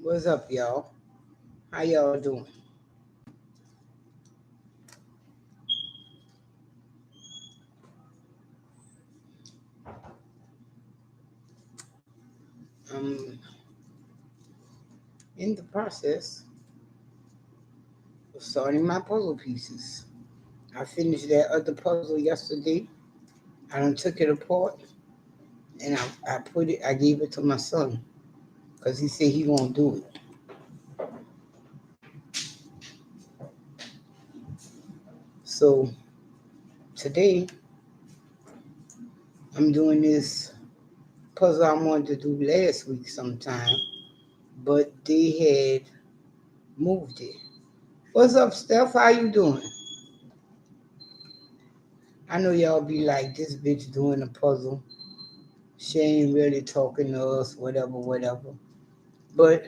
What's up, y'all? How y'all doing? I'm in the process of sorting my puzzle pieces. I finished that other puzzle yesterday. I done took it apart and I gave it to my son because he said he won't do it. So today I'm doing this puzzle I wanted to do last week sometime, but they had moved it. What's up, Steph? How you doing? I know y'all be like, this bitch doing a puzzle. She ain't really talking to us, whatever. But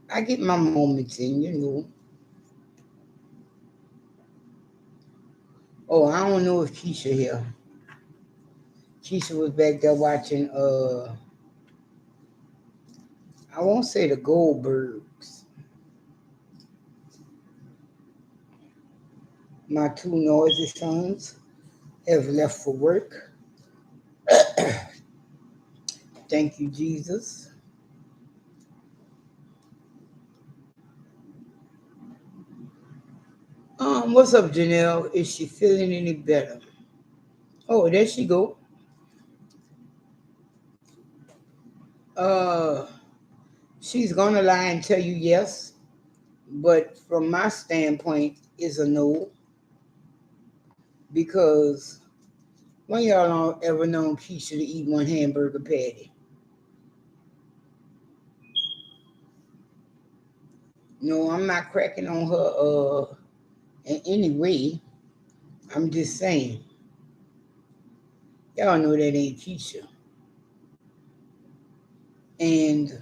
I get my moments in, you know. Oh, I don't know if Keisha here. Keisha was back there watching I won't say the Goldbergs. My two noisy sons have left for work. Thank you, Jesus. What's up, Janelle? Is she feeling any better? Oh, there she go. Uh she's gonna lie and tell you yes, but from my standpoint, is a no because when y'all don't ever known Keisha to eat one hamburger patty. No, I'm not cracking on her in any way. I'm just saying. Y'all know that ain't Keisha. And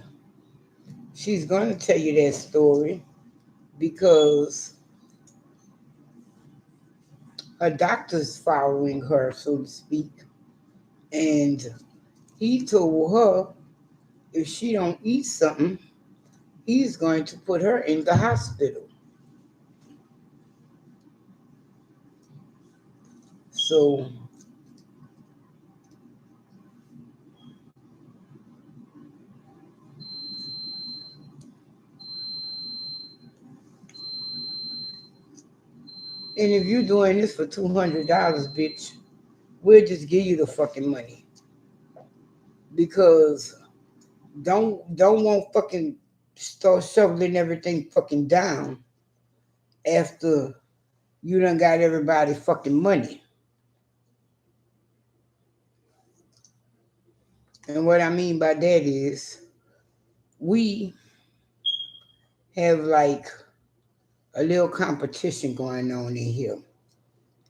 she's gonna tell you that story because her doctor's following her, so to speak. And he told her if she don't eat something, he's going to put her in the hospital. So and if you're doing this for $200, bitch, we'll just give you the fucking money. Because don't want fucking start shoveling everything fucking down after you done got everybody fucking money. And what I mean by that is we have like a little competition going on in here.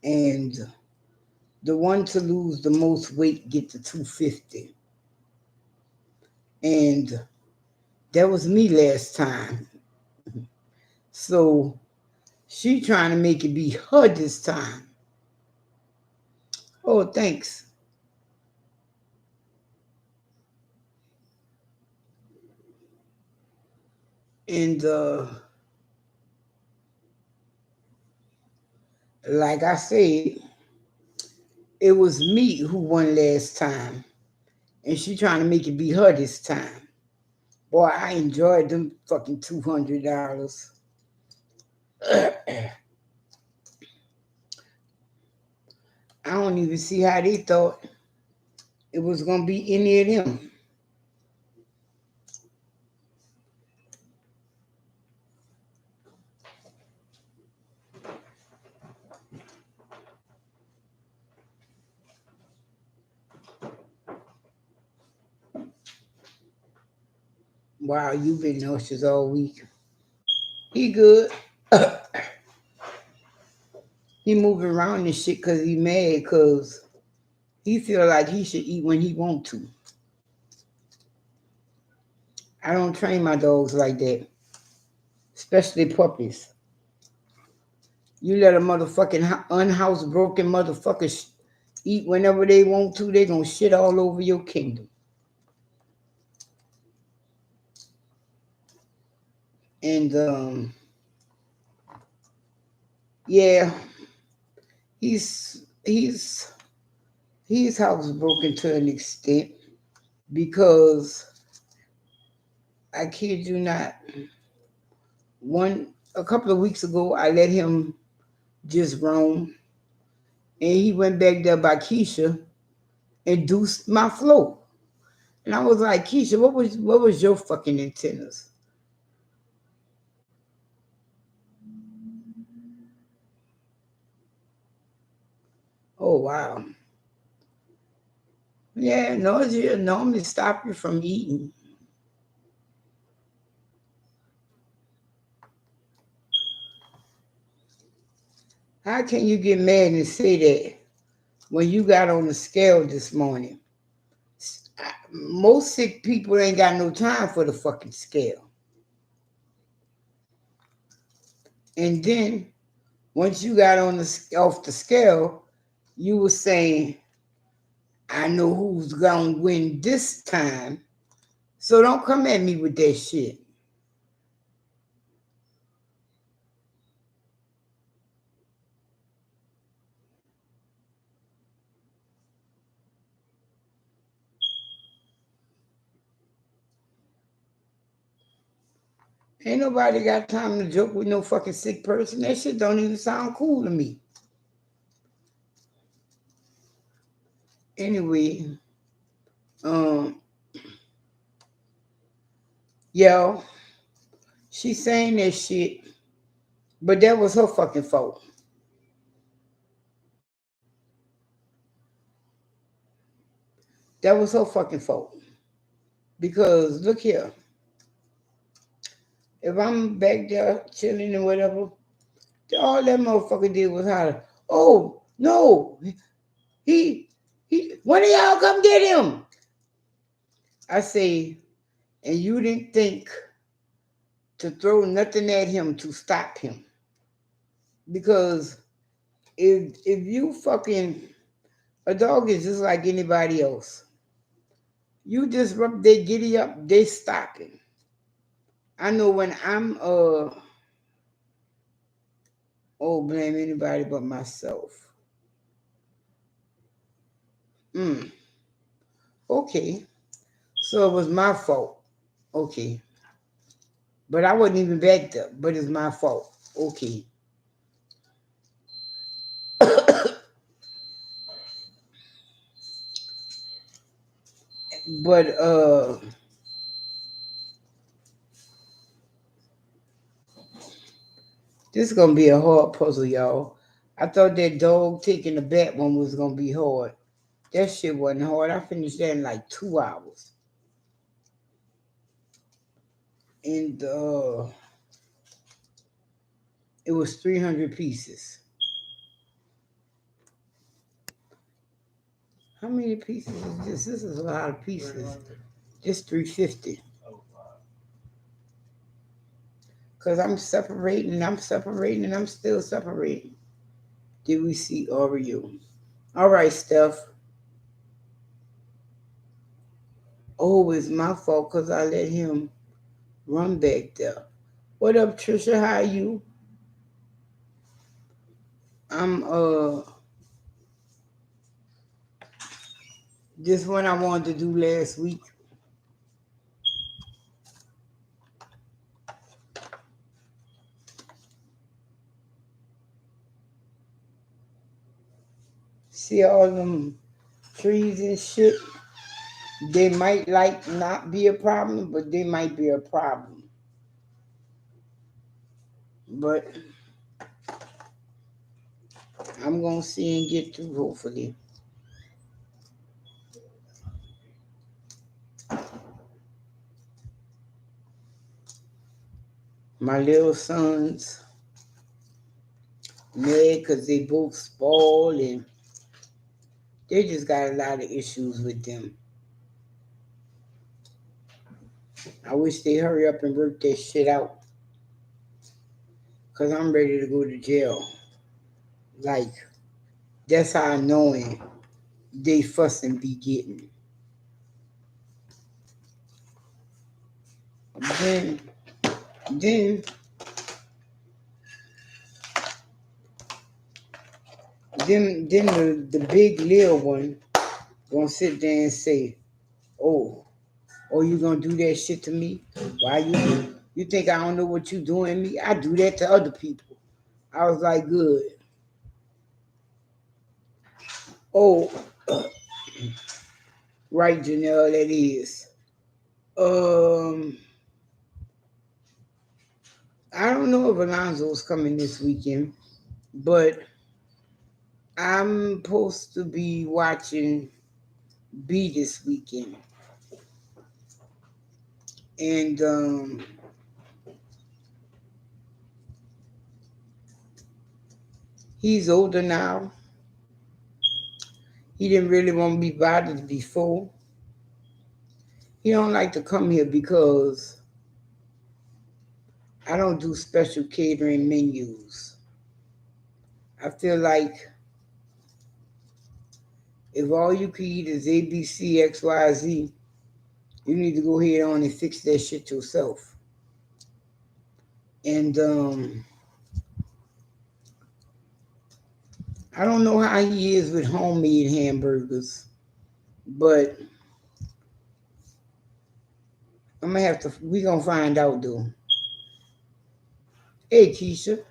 And the one to lose the most weight get the 250. And that was me last time. So she trying to make it be her this time. Oh, thanks. And like I said, it was me who won last time, and she trying to make it be her this time. Boy, I enjoyed them fucking $200. I don't even see how they thought it was gonna be any of them. Wow, you've been nauseous all week. He good. He moving around and shit because he mad because he feel like he should eat when he want to. I don't train my dogs like that, especially puppies. You let a motherfucking unhoused broken motherfucker eat whenever they want to, they gonna shit all over your kingdom. And yeah, he's housebroken to an extent because I kid you not, a couple of weeks ago I let him just roam, and he went back there by Keisha and deuced my flow. And I was like, Keisha, what was your fucking antennas? Oh wow. Yeah, nausea normally stop you from eating. How can you get mad and say that when you got on the scale this morning? Most sick people ain't got no time for the fucking scale. And then once you got off the scale, you were saying, I know who's gonna win this time. So don't come at me with that shit. Ain't nobody got time to joke with no fucking sick person. That shit don't even sound cool to me. Anyway, um, yo, she saying that shit, but that was her fucking fault. That was her fucking fault. Because look here, if I'm back there chilling and whatever, all that motherfucker did was holler, oh, no, he, one of y'all come get him. I say, and you didn't think to throw nothing at him to stop him. Because if you fucking, a dog is just like anybody else. You disrupt they giddy up, they stopping. I know when I'm blame anybody but myself. Mm, okay. So it was my fault. Okay. But I wasn't even back there, but it's my fault. Okay. But this is gonna be a hard puzzle, y'all. I thought that dog taking the bat one was gonna be hard. That shit wasn't hard. I finished that in like 2 hours. And it was 300 pieces. How many pieces is this? This is a lot of pieces. Just 350. Because I'm separating, I'm still separating. Did we see Oreo? All right, Steph. Oh, it's my fault because I let him run back there. What up, Trisha? How are you? I'm this one I wanted to do last week. See all them trees and shit. They might like not be a problem, but they might be a problem. But I'm gonna see and get through hopefully. My little sons mad because they both spoiled and they just got a lot of issues with them. I wish they hurry up and work that shit out because I'm ready to go to jail. Like, that's how annoying they fuss and be getting. Then Then the big little one gonna sit there and say, "Oh, you gonna do that shit to me? Why you think I don't know what you doing to me? I do that to other people." I was like, "Good." Oh, right, Janelle, that is. Um, I don't know if Alonzo's coming this weekend, but I'm supposed to be watching B this weekend. And he's older now. He didn't really want to be bothered before. He don't like to come here because I don't do special catering menus. I feel like if all you can eat is ABC, XYZ, you need to go ahead on and fix that shit yourself. And I don't know how he is with homemade hamburgers, but I'm gonna have to. We gonna find out though. Hey Keisha,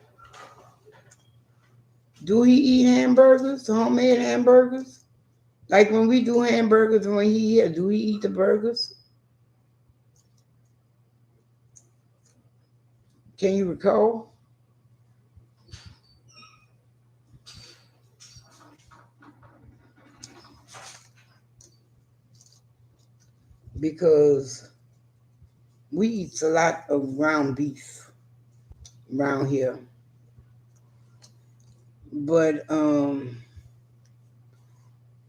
do he eat hamburgers, homemade hamburgers? Like when we do hamburgers when he here, do he eat the burgers? Can you recall? Because we eat a lot of ground beef around here, but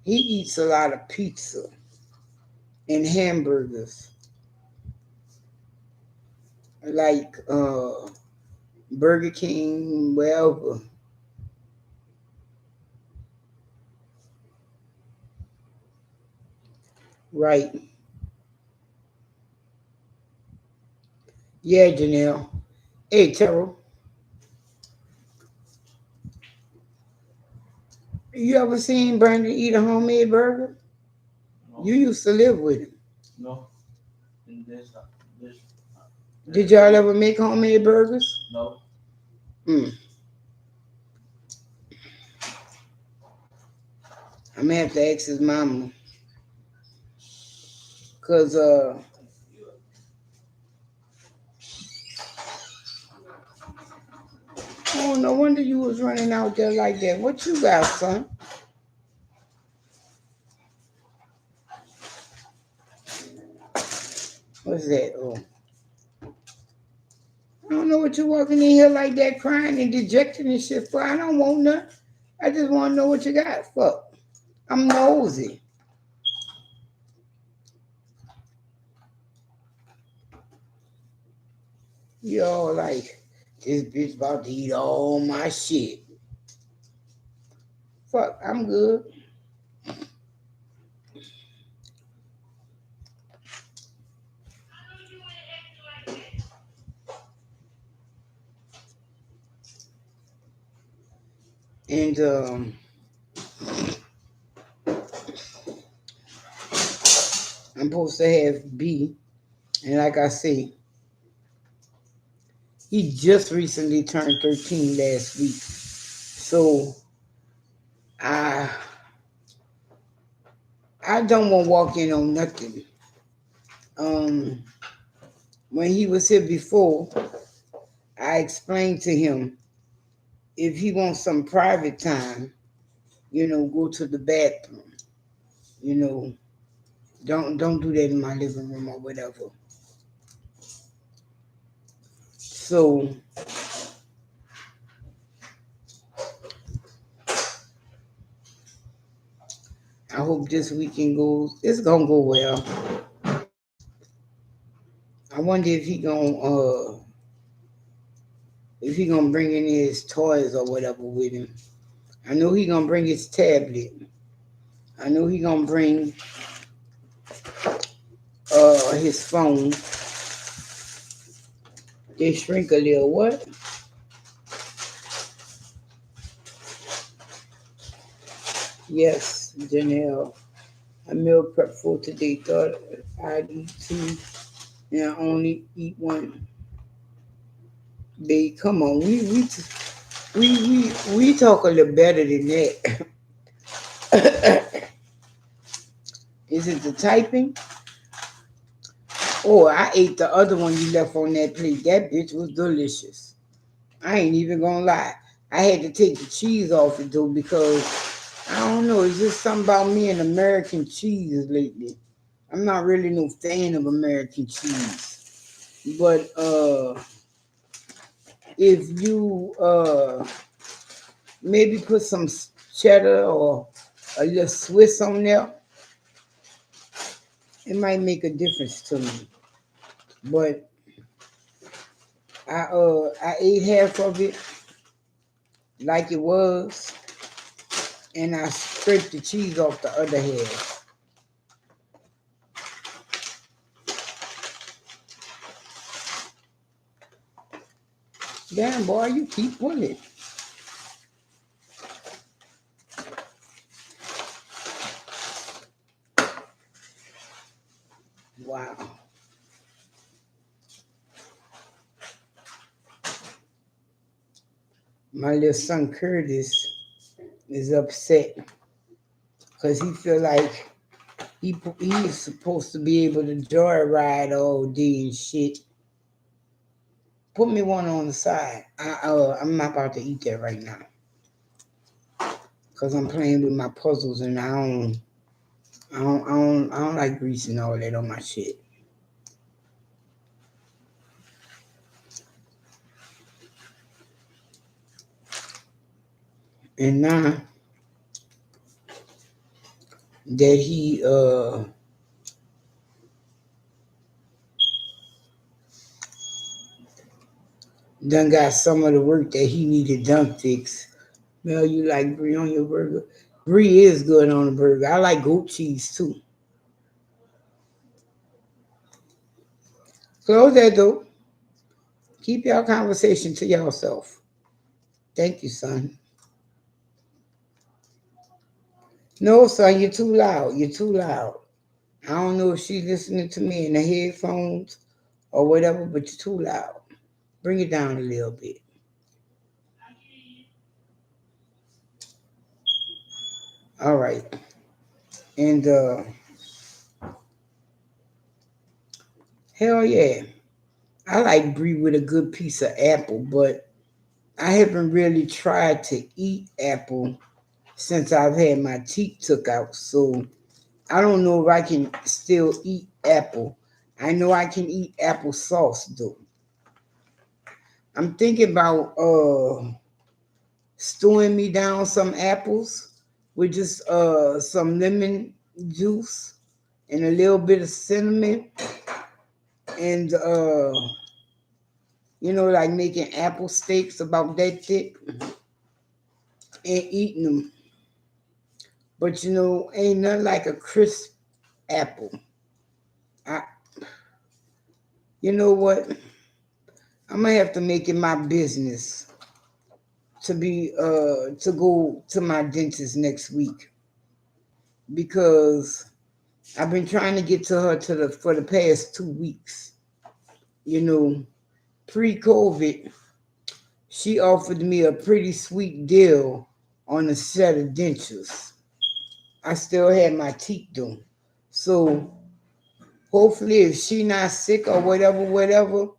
he eats a lot of pizza and hamburgers, like Burger King, wherever. Right? Yeah, Janelle. Hey, Terrell, you ever seen Brandon eat a homemade burger? No. You used to live with him. No. This, Did y'all ever make homemade burgers? No. Hmm. I'm gonna have to ask his mama. Cause oh, no wonder you was running out there like that. What you got, son? What's that? Oh, I don't know what you walking in here like that, crying and dejected and shit for. I don't want none. I just want to know what you got. Fuck. I'm nosy. Y'all like, this bitch about to eat all my shit. Fuck, I'm good. And I'm supposed to have B. And like I say, he just recently turned 13 last week. So I don't want to walk in on nothing. When he was here before, I explained to him if he wants some private time, go to the bathroom. You know, don't do that in my living room or whatever. So I hope this weekend goes. It's gonna go well. I wonder if he gonna bring any of his toys or whatever with him. I know he gonna bring his tablet. I know he gonna bring his phone. They shrink a little. What? Yes, Janelle. I meal prep for today. Thought I'd eat two, and I only eat one. They come on. We talk a little better than that. Is it the typing? Oh, I ate the other one you left on that plate. That bitch was delicious. I ain't even gonna lie. I had to take the cheese off it though because I don't know. It's just something about me and American cheese lately. I'm not really no fan of American cheese, but if you maybe put some cheddar or a little Swiss on there, it might make a difference to me. But I ate half of it like it was, and I scraped the cheese off the other half. Damn boy, you keep pulling. Wow. My little son Curtis is upset because he feel like he's supposed to be able to joyride all day and shit. Put me one on the side. I'm not about to eat that right now because I'm playing with my puzzles and I don't like greasing all that on my shit. And now that he done got some of the work that he needed done fixed. Mel, you like brie on your burger? Brie is good on a burger. I like goat cheese too. Close that door. Keep your conversation to yourself. Thank you, son. No, son, you're too loud. You're too loud. I don't know if she's listening to me in the headphones or whatever, but you're too loud. Bring it down a little bit. All right. And hell yeah. I like brie with a good piece of apple, but I haven't really tried to eat apple since I've had my teeth took out. So I don't know if I can still eat apple. I know I can eat apple sauce though. I'm thinking about stewing me down some apples with just some lemon juice and a little bit of cinnamon and like making apple steaks about that thick and eating them. But ain't nothing like a crisp apple. I, you know what? I'm gonna have to make it my business to go to my dentist next week because I've been trying to get to her for the past 2 weeks. You know, pre-COVID, she offered me a pretty sweet deal on a set of dentures. I still had my teeth done. So hopefully if she not sick or whatever,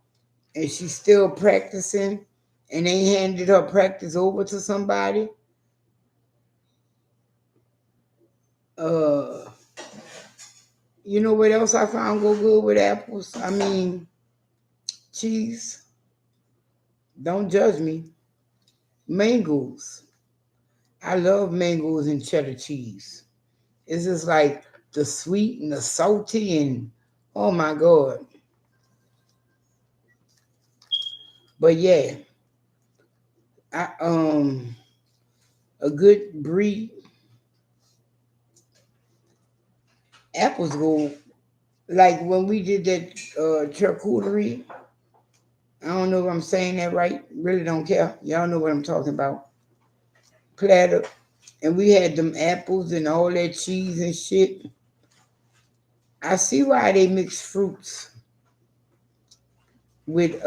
and she's still practicing and they handed her practice over to somebody, uh you know what else I found go good with apples? I mean cheese. Don't judge me. Mangoes. I love mangoes and cheddar cheese. It's just like the sweet and the salty and oh my god. But yeah, I a good brie apples go like when we did that charcuterie. I don't know if I'm saying that right. Really don't care. Y'all know what I'm talking about. Platter. And we had them apples and all that cheese and shit. I see why they mix fruits with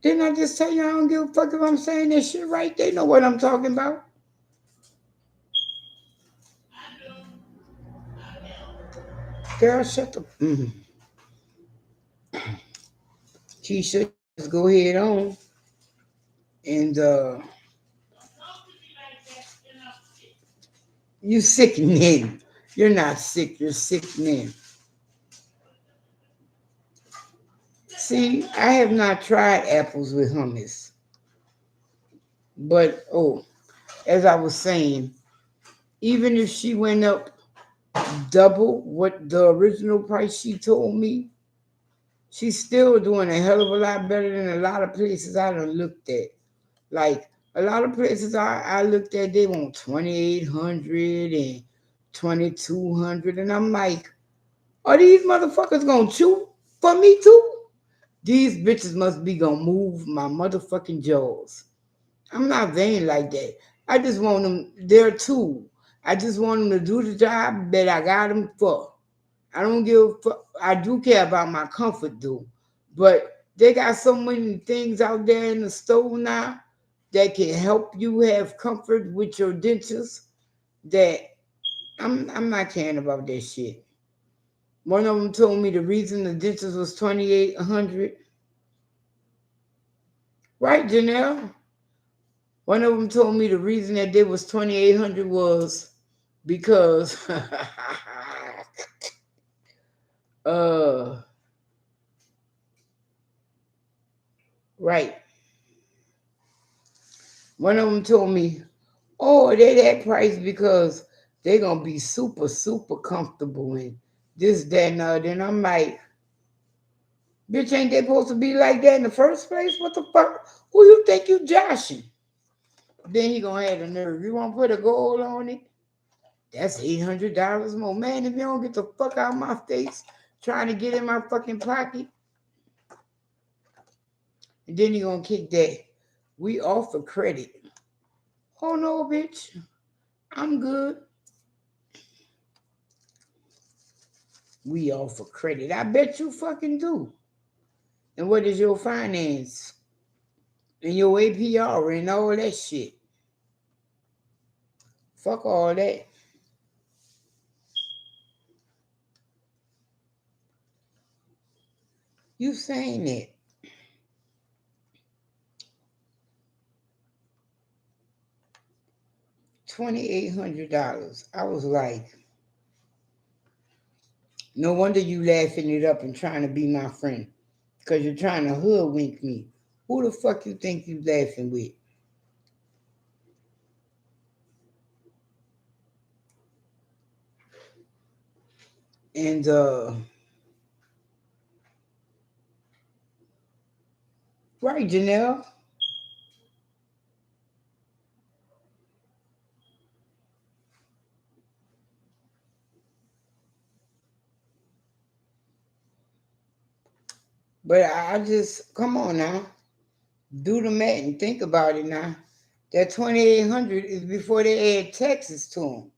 didn't I just tell you I don't give a fuck if I'm saying that shit right? They know what I'm talking about. Girl, shut the Keisha, just go ahead on and you sickening. You're not sick, you're sickening. See, I have not tried apples with hummus. But as I was saying, even if she went up double what the original price she told me, she's still doing a hell of a lot better than a lot of places I done looked at. Like a lot of places I looked at, they want 2,800 and 2,200, and I'm like, are these motherfuckers gonna chew for me too? These bitches must be gonna move my motherfucking jaws. I'm not vain like that. I just want them there too. I just want them to do the job that I got them for. I don't give a fuck. I do care about my comfort though. But they got so many things out there in the store now that can help you have comfort with your dentures that I'm not caring about that shit. One of them told me the reason the dentist was 2,800. Right, Janelle? One of them told me the reason that they was 2,800 was because uh right. One of them told me, oh, they that price because they gonna be super, super comfortable in this, that, and other. And I'm like, bitch, ain't they supposed to be like that in the first place? What the fuck? Who you think you joshing? Then he gonna have the nerve. You wanna put a goal on it? That's $800 more. Man, if you don't get the fuck out of my face trying to get in my fucking pocket, and then he gonna kick that. We offer credit. Oh no, bitch. I'm good. We offer credit. I bet you fucking do. And what is your finance? And your APR and all that shit. Fuck all that. You saying that. $2,800. I was like, no wonder you laughing it up and trying to be my friend. Because you're trying to hoodwink me. Who the fuck you think you laughing with? And right, Janelle. But I just come on now. Do the math and think about it now. That 2,800 is before they add taxes to them.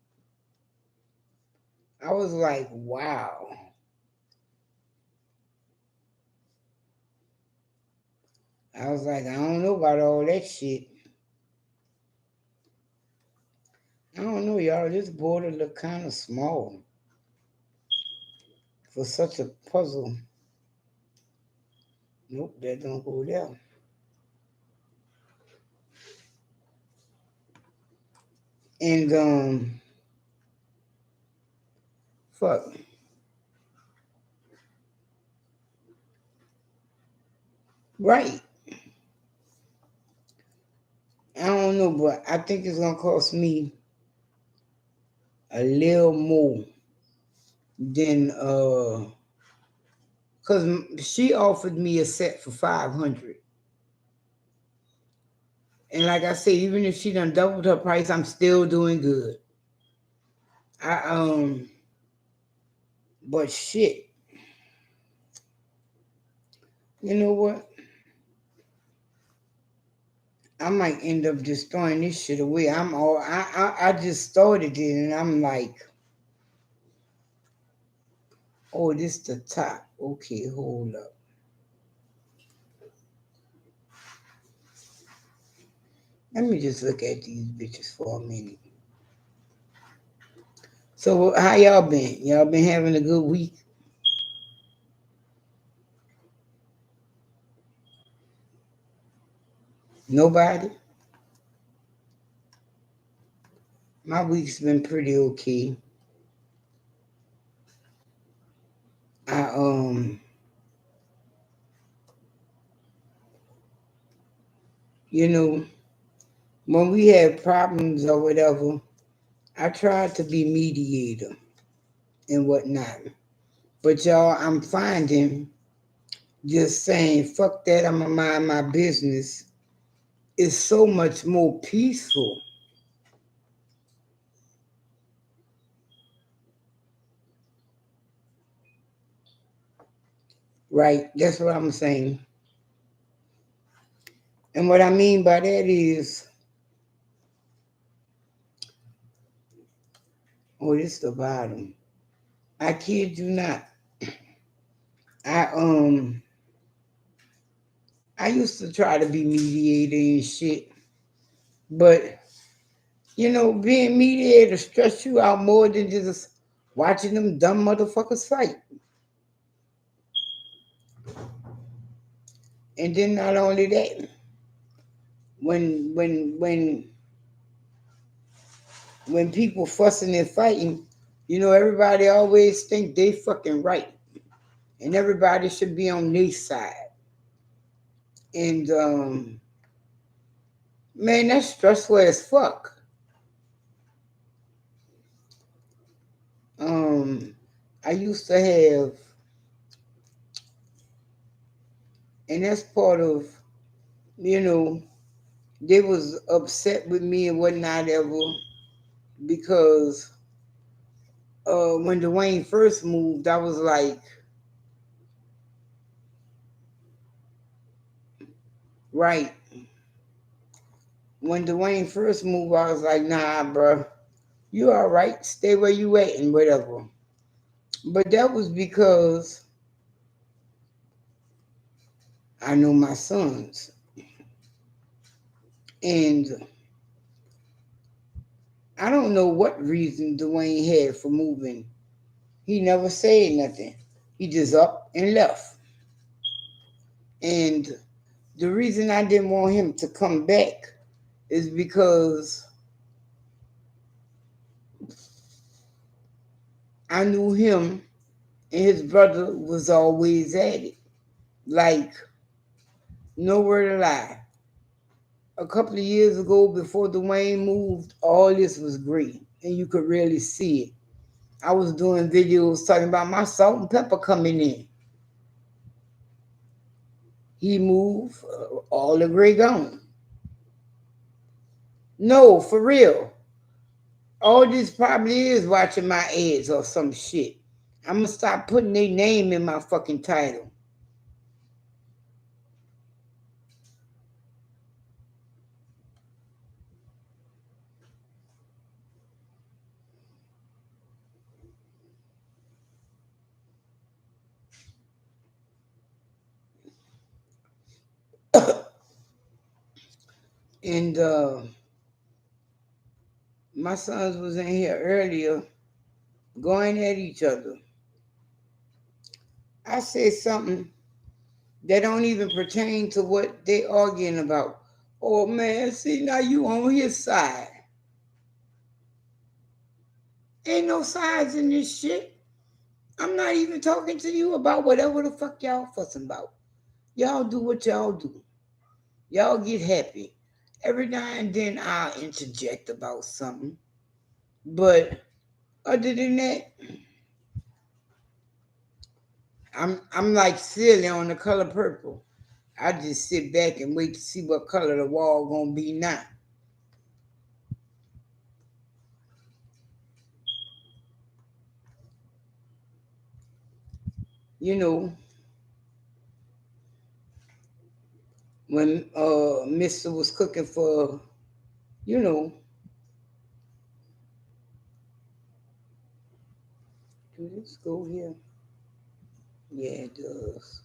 I was like, wow. I was like, I don't know about all that shit. I don't know, y'all. This border look kind of small for such a puzzle. Nope, that don't go there. And fuck. Right. I don't know, but I think it's gonna cost me a little more than because she offered me a set for 500. And like I said, even if she done doubled her price, I'm still doing good. I but shit. You know what? I might end up just throwing this shit away. I just started it and I'm like, oh, this the top. Okay, hold up. Let me just look at these bitches for a minute. So how y'all been? Y'all been having a good week? Nobody? My week's been pretty okay. I you know, when we have problems or whatever, I try to be mediator and whatnot. But y'all, I'm finding just saying, fuck that, I'm gonna mind my business is so much more peaceful. Right? That's what I'm saying. And what I mean by that is, oh, this is the bottom. I kid you not. I I used to try to be mediator and shit, but being mediator stress you out more than just watching them dumb motherfuckers fight. And then not only that, when when people fussing and fighting, everybody always think they fucking right, and everybody should be on their side. And man, that's stressful as fuck. Um, I used to have, and that's part of, you know, they was upset with me and whatnot ever because when Dwayne first moved, I was like, right. When Dwayne first moved, I was like, nah, bro, you all right. Stay where you at and whatever. But that was because I know my sons. And I don't know what reason Dwayne had for moving. He never said nothing. He just up and left. And the reason I didn't want him to come back is because I knew him and his brother was always at it. Like, nowhere to lie. A couple of years ago, before Dwayne moved, all this was great. And you could really see it. I was doing videos talking about my salt and pepper coming in. He moved, all the gray gone. No, for real. All this probably is watching my ads or some shit. I'm gonna stop putting their name in my fucking title. And my sons was in here earlier going at each other. I said something that don't even pertain to what they arguing about. Oh man, see now you on his side. Ain't no sides in this shit. I'm not even talking to you about whatever the fuck y'all fussing about. Y'all do what y'all do. Y'all get happy. Every now and then I'll interject about something. But other than that, I'm like silly on the color purple. I just sit back and wait to see what color the wall gonna be now. You know, when Mister was cooking for, you know, do this go here? Yeah, it does.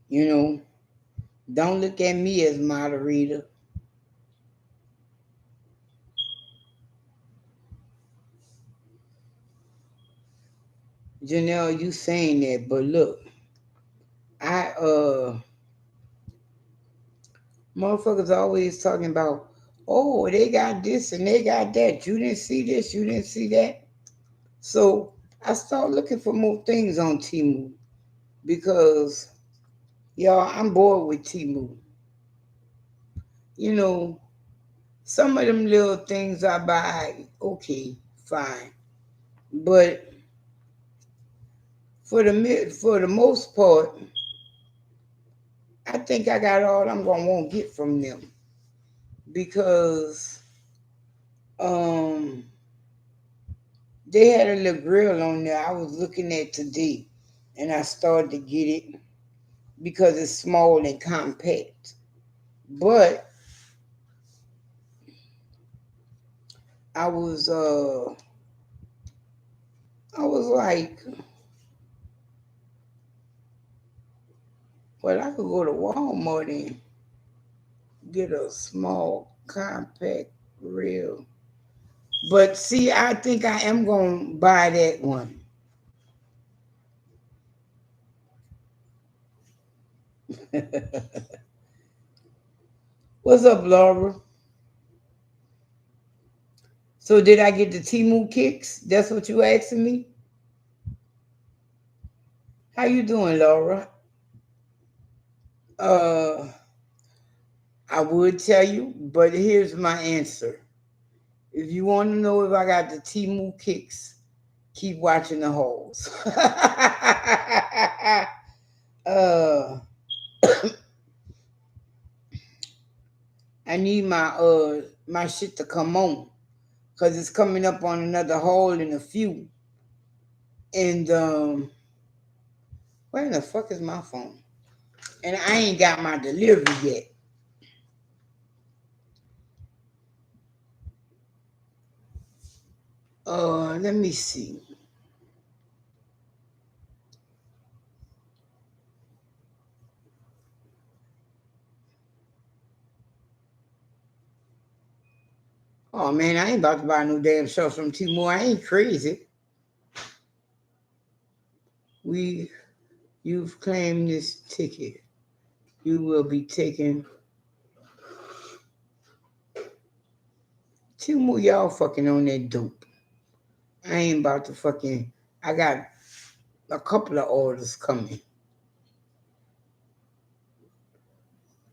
You know, don't look at me as moderator. Janelle, you saying that, but look, I motherfuckers always talking about, oh, they got this and they got that. You didn't see this, you didn't see that. So I started looking for more things on Temu because y'all, I'm bored with Temu. You know, some of them little things I buy, okay, fine. But for the most part, I think I got all I'm gonna want to get from them because um they had a little grill on there I was looking at today, and I started to get it because it's small and compact. But I was uh I was like, well, I could go to Walmart and get a small compact grill. But see, I think I am gonna buy that one. What's up, Laura? So did I get the Timu kicks? That's what you asking me? How you doing, Laura? Uh, I would tell you, but here's my answer. If you want to know if I got the Timu kicks, keep watching the holes. uh, I need my shit to come on because it's coming up on another hole in a few. And where the fuck is my phone? And I ain't got my delivery yet. Let me see. Oh man, I ain't about to buy no damn shorts from Timo. I ain't crazy. We, you've claimed this ticket. You will be taking Timo. Y'all fucking on that dope. I ain't about to fucking. I got a couple of orders coming.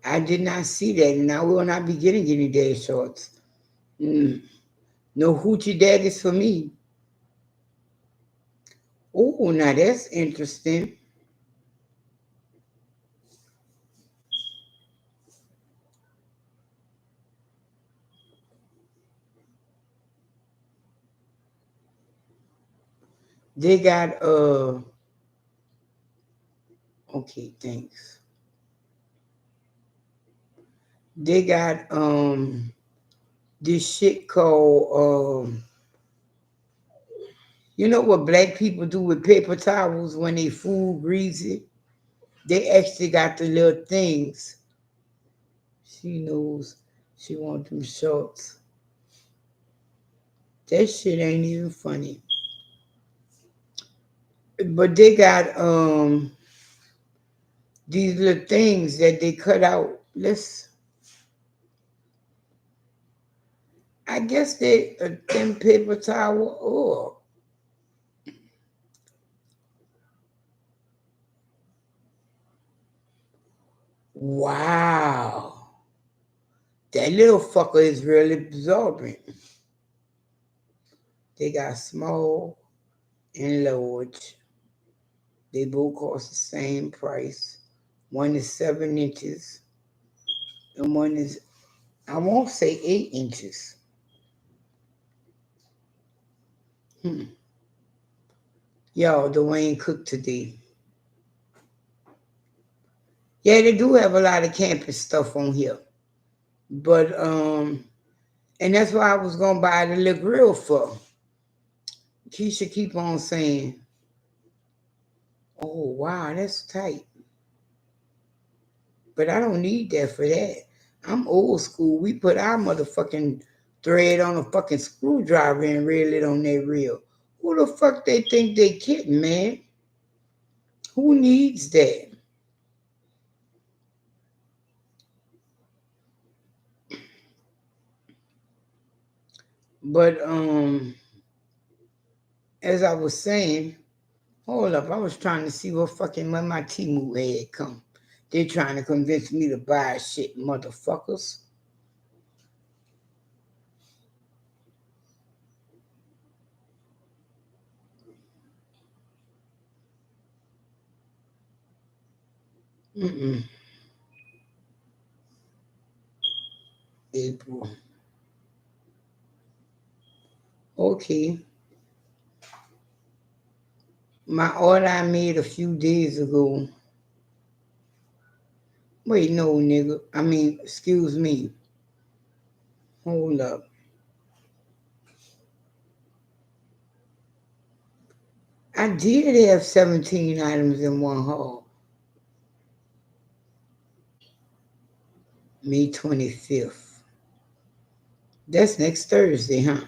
I did not see that, and I will not be getting any day shorts. Mm. No hoochie daddies for me. Oh, now that's interesting. They got okay, thanks. They got this shit called you know what black people do with paper towels when they food greasy? They actually got the little things. She knows she want them shorts. That shit ain't even funny. But they got these little things that they cut out. Let's I guess they a thin paper towel. Oh, wow. That little fucker is really absorbent. They got small and large. They both cost the same price. One is 7 inches, and one is, I won't say 8 inches. Yo, Dwayne cooked today. Yeah, they do have a lot of camping stuff on here. But and that's why I was gonna buy the little grill for. Keisha keep on saying, oh wow, that's tight. But I don't need that for that. I'm old school. We put our motherfucking thread on a fucking screwdriver and reel it on that reel. Who the fuck they think they kidding, man? Who needs that? But as I was saying, hold up, I was trying to see what fucking when my Temu had come. They trying to convince me to buy shit, motherfuckers. Mm-mm. April. Okay. My order I made a few days ago. Wait, no, nigga. I mean, excuse me. Hold up. I did have 17 items in one haul. May 25th. That's next Thursday, huh?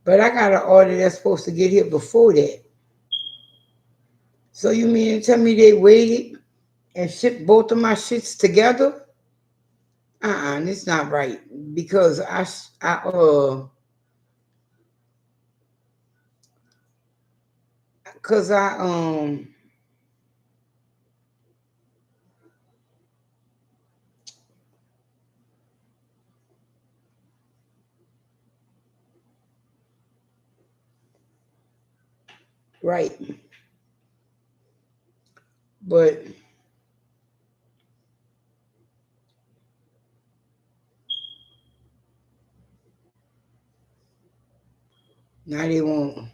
But I got an order that's supposed to get here before that. So you mean to tell me they waited and shipped both of my shits together? It's not right because cause I right, but now they won't.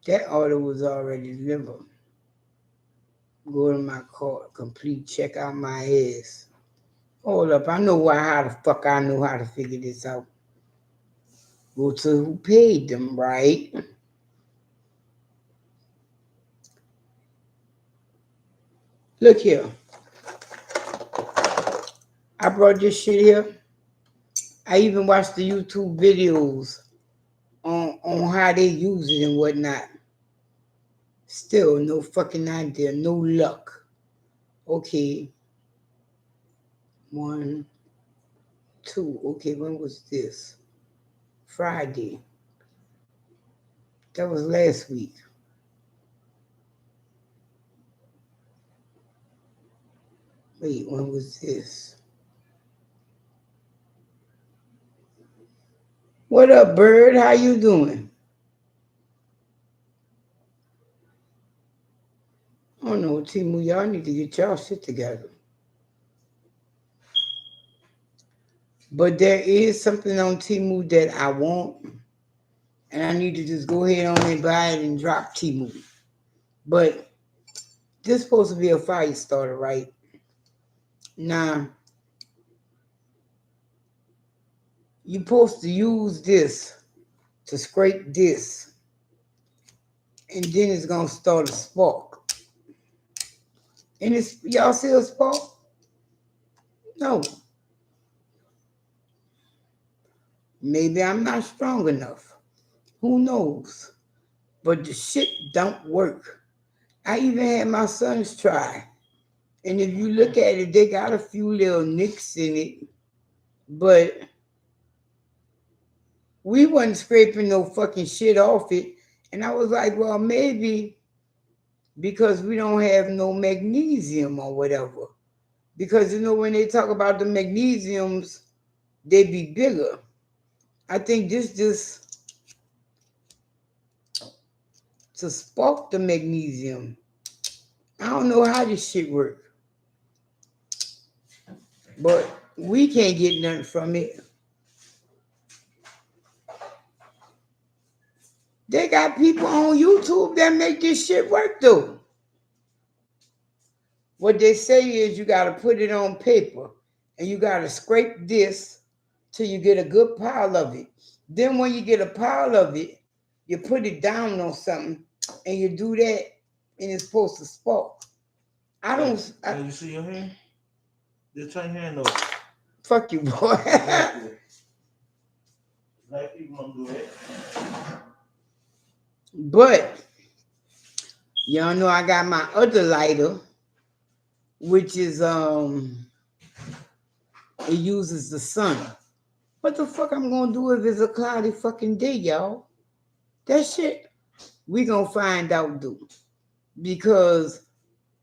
That order was already delivered. Go to my cart, complete, check out my ass. Hold up, I know how the fuck I know how to figure this out. Go to who paid them, right? Look here. I brought this shit here. I even watched the YouTube videos on how they use it and whatnot. Still no fucking idea, no luck. Okay. 1, 2. Okay, when was this? Friday. That was last week. Wait, when was this? What up, Bird? How you doing? I don't know, Temu, y'all need to get y'all shit together. But there is something on Temu that I want, and I need to just go ahead on and buy it and drop Temu. But this is supposed to be a fire starter, right? Now, you're supposed to use this to scrape this, and then it's gonna start a spark. And it's y'all see a spark? No. Maybe I'm not strong enough. Who knows? But the shit don't work. I even had my sons try. And if you look at it, they got a few little nicks in it. But we wasn't scraping no fucking shit off it. And I was like, well, maybe because we don't have no magnesium or whatever. Because you know, when they talk about the magnesiums, they be bigger. I think this just to spark the magnesium. I don't know how this shit work. But we can't get nothing from it. They got people on YouTube that make this shit work though. What they say is you gotta put it on paper and you gotta scrape this till you get a good pile of it. Then when you get a pile of it, you put it down on something and you do that and it's supposed to spark. I don't. You see your hand? Just turn your hand over. Fuck you, boy. Exactly. Black people don't do it. But y'all know I got my other lighter, which is it uses the sun. What the fuck I'm gonna do if it's a cloudy fucking day, y'all? That shit we gonna find out, dude. Because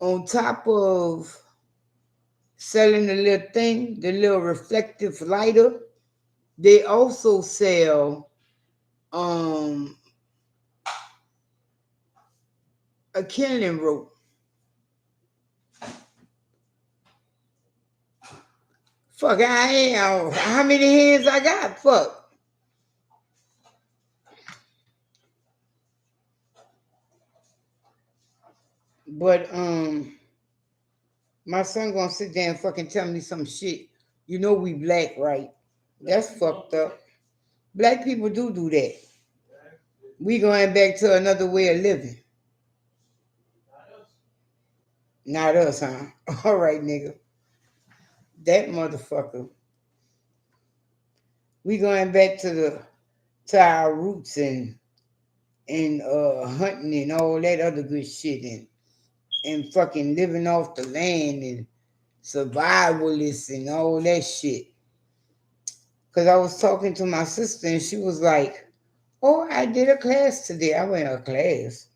on top of selling the little thing, the little reflective lighter, they also sell a kindling rope. Fuck, I ain't. How many hands I got? Fuck. But my son gonna sit there and fucking tell me some shit. You know we black, right? That's fucked up. Black people do that. We going back to another way of living. Not us, huh? All right, nigga. That motherfucker. We going back to our roots and hunting and all that other good shit and fucking living off the land and survivalists and all that shit. Cause I was talking to my sister and she was like, "Oh, I did a class today." I went, "A class?"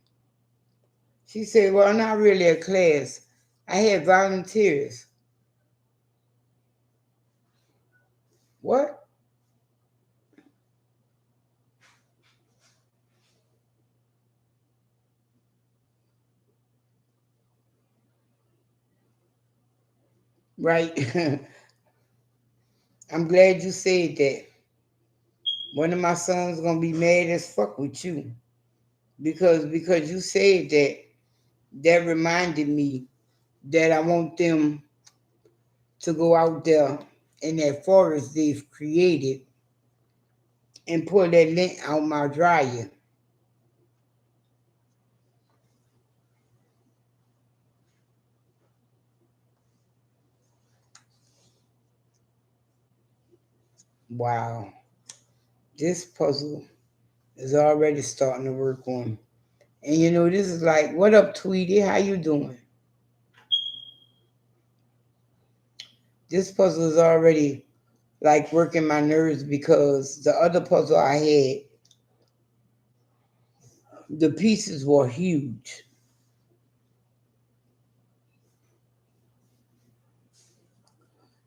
She said, "Well, not really a class. I had volunteers." What? Right. I'm glad you said that. One of my sons gonna be mad as fuck with you because you said that. That reminded me that I want them to go out there in that forest they've created and pull that lint out my dryer. Wow, this puzzle is already starting to work on. And you know, this is like, what up, Tweety? How you doing? This puzzle is already like working my nerves because the other puzzle I had, the pieces were huge.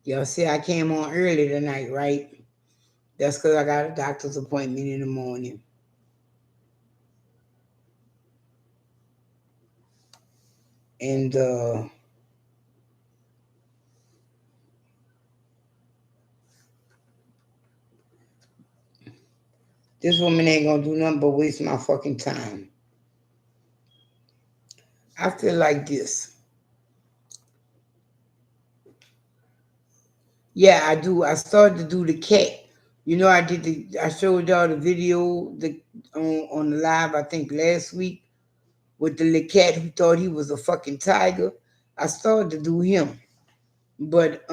Y'all see, I came on early tonight, right? That's because I got a doctor's appointment in the morning. And this woman ain't gonna do nothing but waste my fucking time. I feel like this. Yeah, I do. I started to do the cat. You know, I showed y'all the video on the live, I think last week, with the little cat who thought he was a fucking tiger. I started to do him. But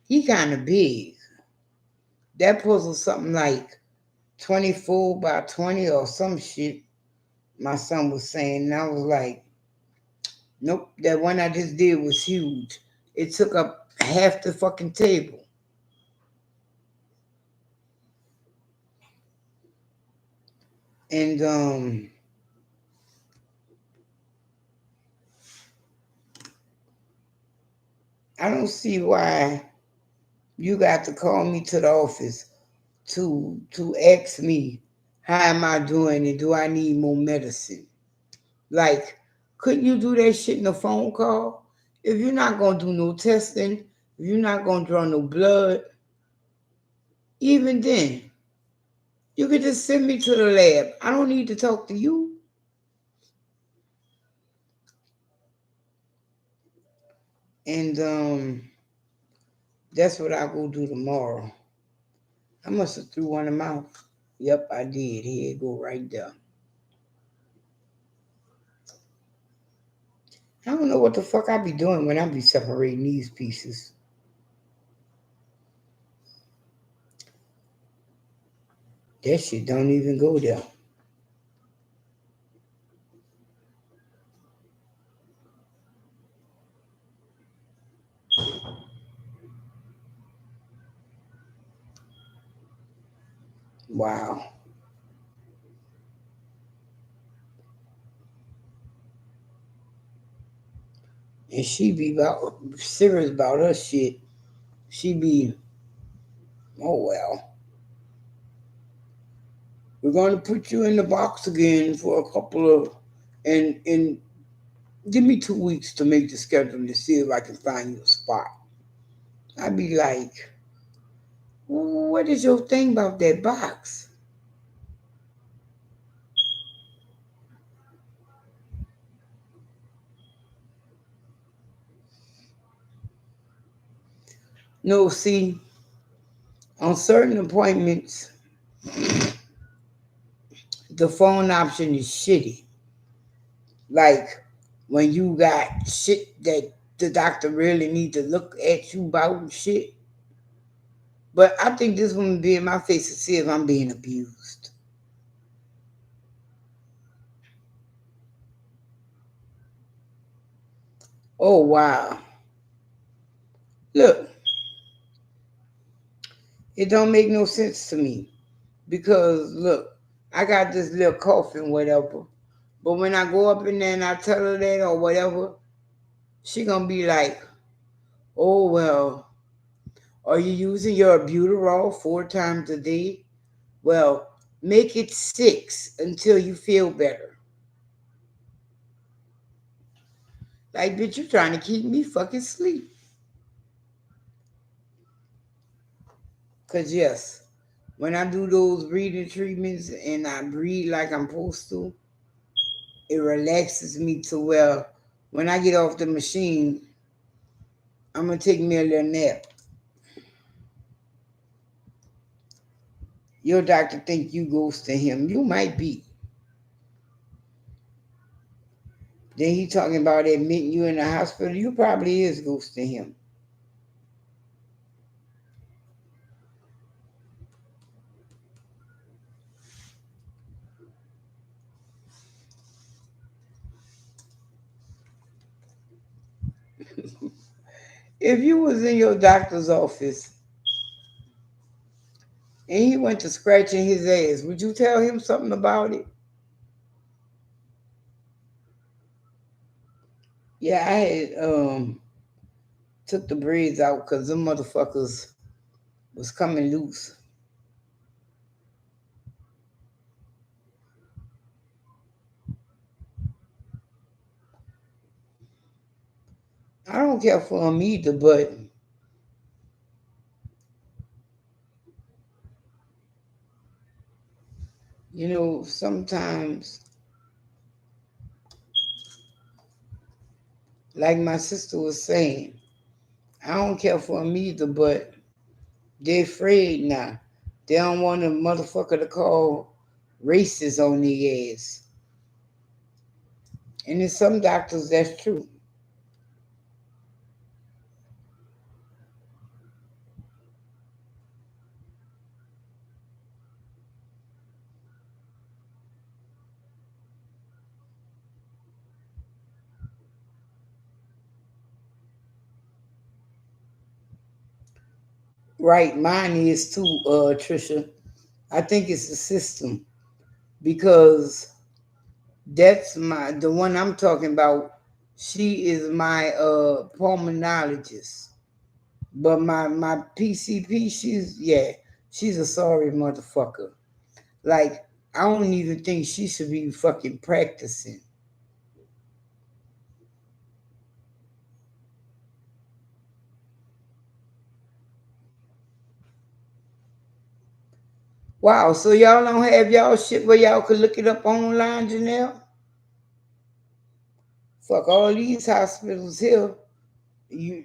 he kind of big. That puzzle something like 24 by 20 or some shit, my son was saying. And I was like, nope, that one I just did was huge. It took up half the fucking table. And I don't see why you got to call me to the office to ask me how am I doing and do I need more medicine. Like, couldn't you do that shit in a phone call? If you're not gonna do no testing, if you're not gonna draw no blood, even then, You could just send me to the lab. I don't need to talk to you. And that's what I'll go do tomorrow. I must have threw one of them out. Yep, I did. Here it go right there. I don't know what the fuck I be doing when I be separating these pieces. That shit don't even go there. Wow. And she be about serious about her shit. She be, oh well, we're gonna put you in the box again for a couple of, and give me 2 weeks to make the schedule to see if I can find you a spot. I'd be like, what is your thing about that box? No, see, on certain appointments, the phone option is shitty. Like when you got shit that the doctor really need to look at you about shit. But I think this woman be in my face to see if I'm being abused. Oh wow. Look, it don't make no sense to me. Because look, I got this little cough and whatever. But when I go up in there and I tell her that or whatever, she gonna be like, oh well, are you using your albuterol 4 times a day? Well, make it 6 until you feel better. Like, bitch, you trying to keep me fucking sleep. Cause yes, when I do those breathing treatments and I breathe like I'm supposed to, it relaxes me to where when I get off the machine, I'm gonna take me a little nap. Your doctor think you ghosting him. You might be. Then he talking about admitting you in the hospital. You probably is ghosting him. If you was in your doctor's office and he went to scratching his ass, would you tell him something about it? Yeah, I had took the braids out because them motherfuckers was coming loose. I don't care for him either, but sometimes, like my sister was saying, I don't care for him either, but they afraid now. They don't want a motherfucker to call racist on their ass. And in some doctors, that's true. Right, mine is too, Trisha. I think it's the system because that's the one I'm talking about. She is my pulmonologist. But my PCP, she's a sorry motherfucker. Like I don't even think she should be fucking practicing. Wow, so y'all don't have y'all shit where y'all could look it up online, Janelle? Fuck all these hospitals here. You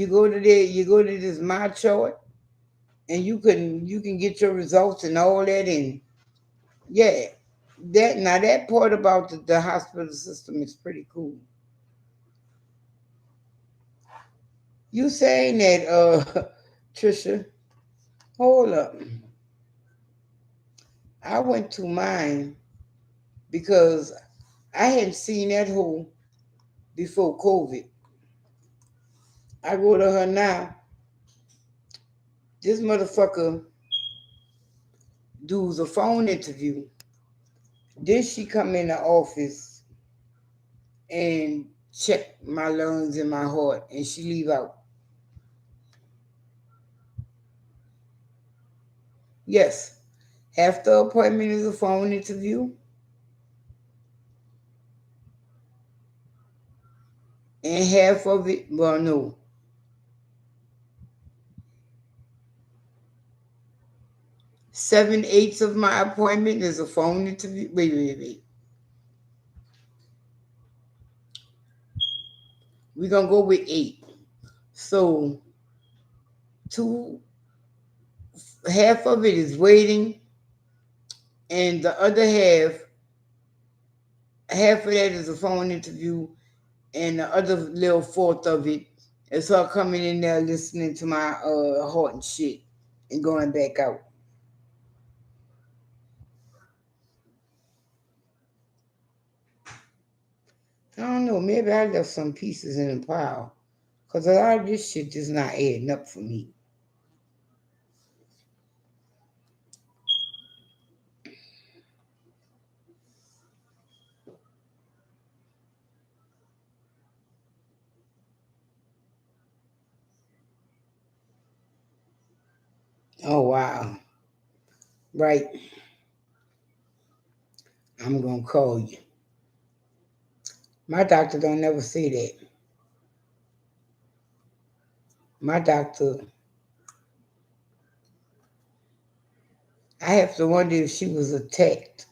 go to this my chart and you can get your results and all that, and yeah, that part about the hospital system is pretty cool. You saying that Trisha, hold up. I went to mine because I hadn't seen that hole before COVID. I go to her now. This motherfucker does a phone interview. Then she come in the office and check my lungs and my heart, and she leave out. Yes, half the appointment is a phone interview, and half of it, well, no, 7/8 of my appointment is a phone interview. Wait. We're gonna go with 8. So two half of it is waiting, and the other half of that is a phone interview, and the other little fourth of it is her coming in there listening to my heart and shit and going back out. I don't know, maybe I left some pieces in the pile. Cause a lot of this shit just not adding up for me. Oh wow. Right. I'm gonna call you. My doctor don't never say that. My doctor, I have to wonder if she was attacked.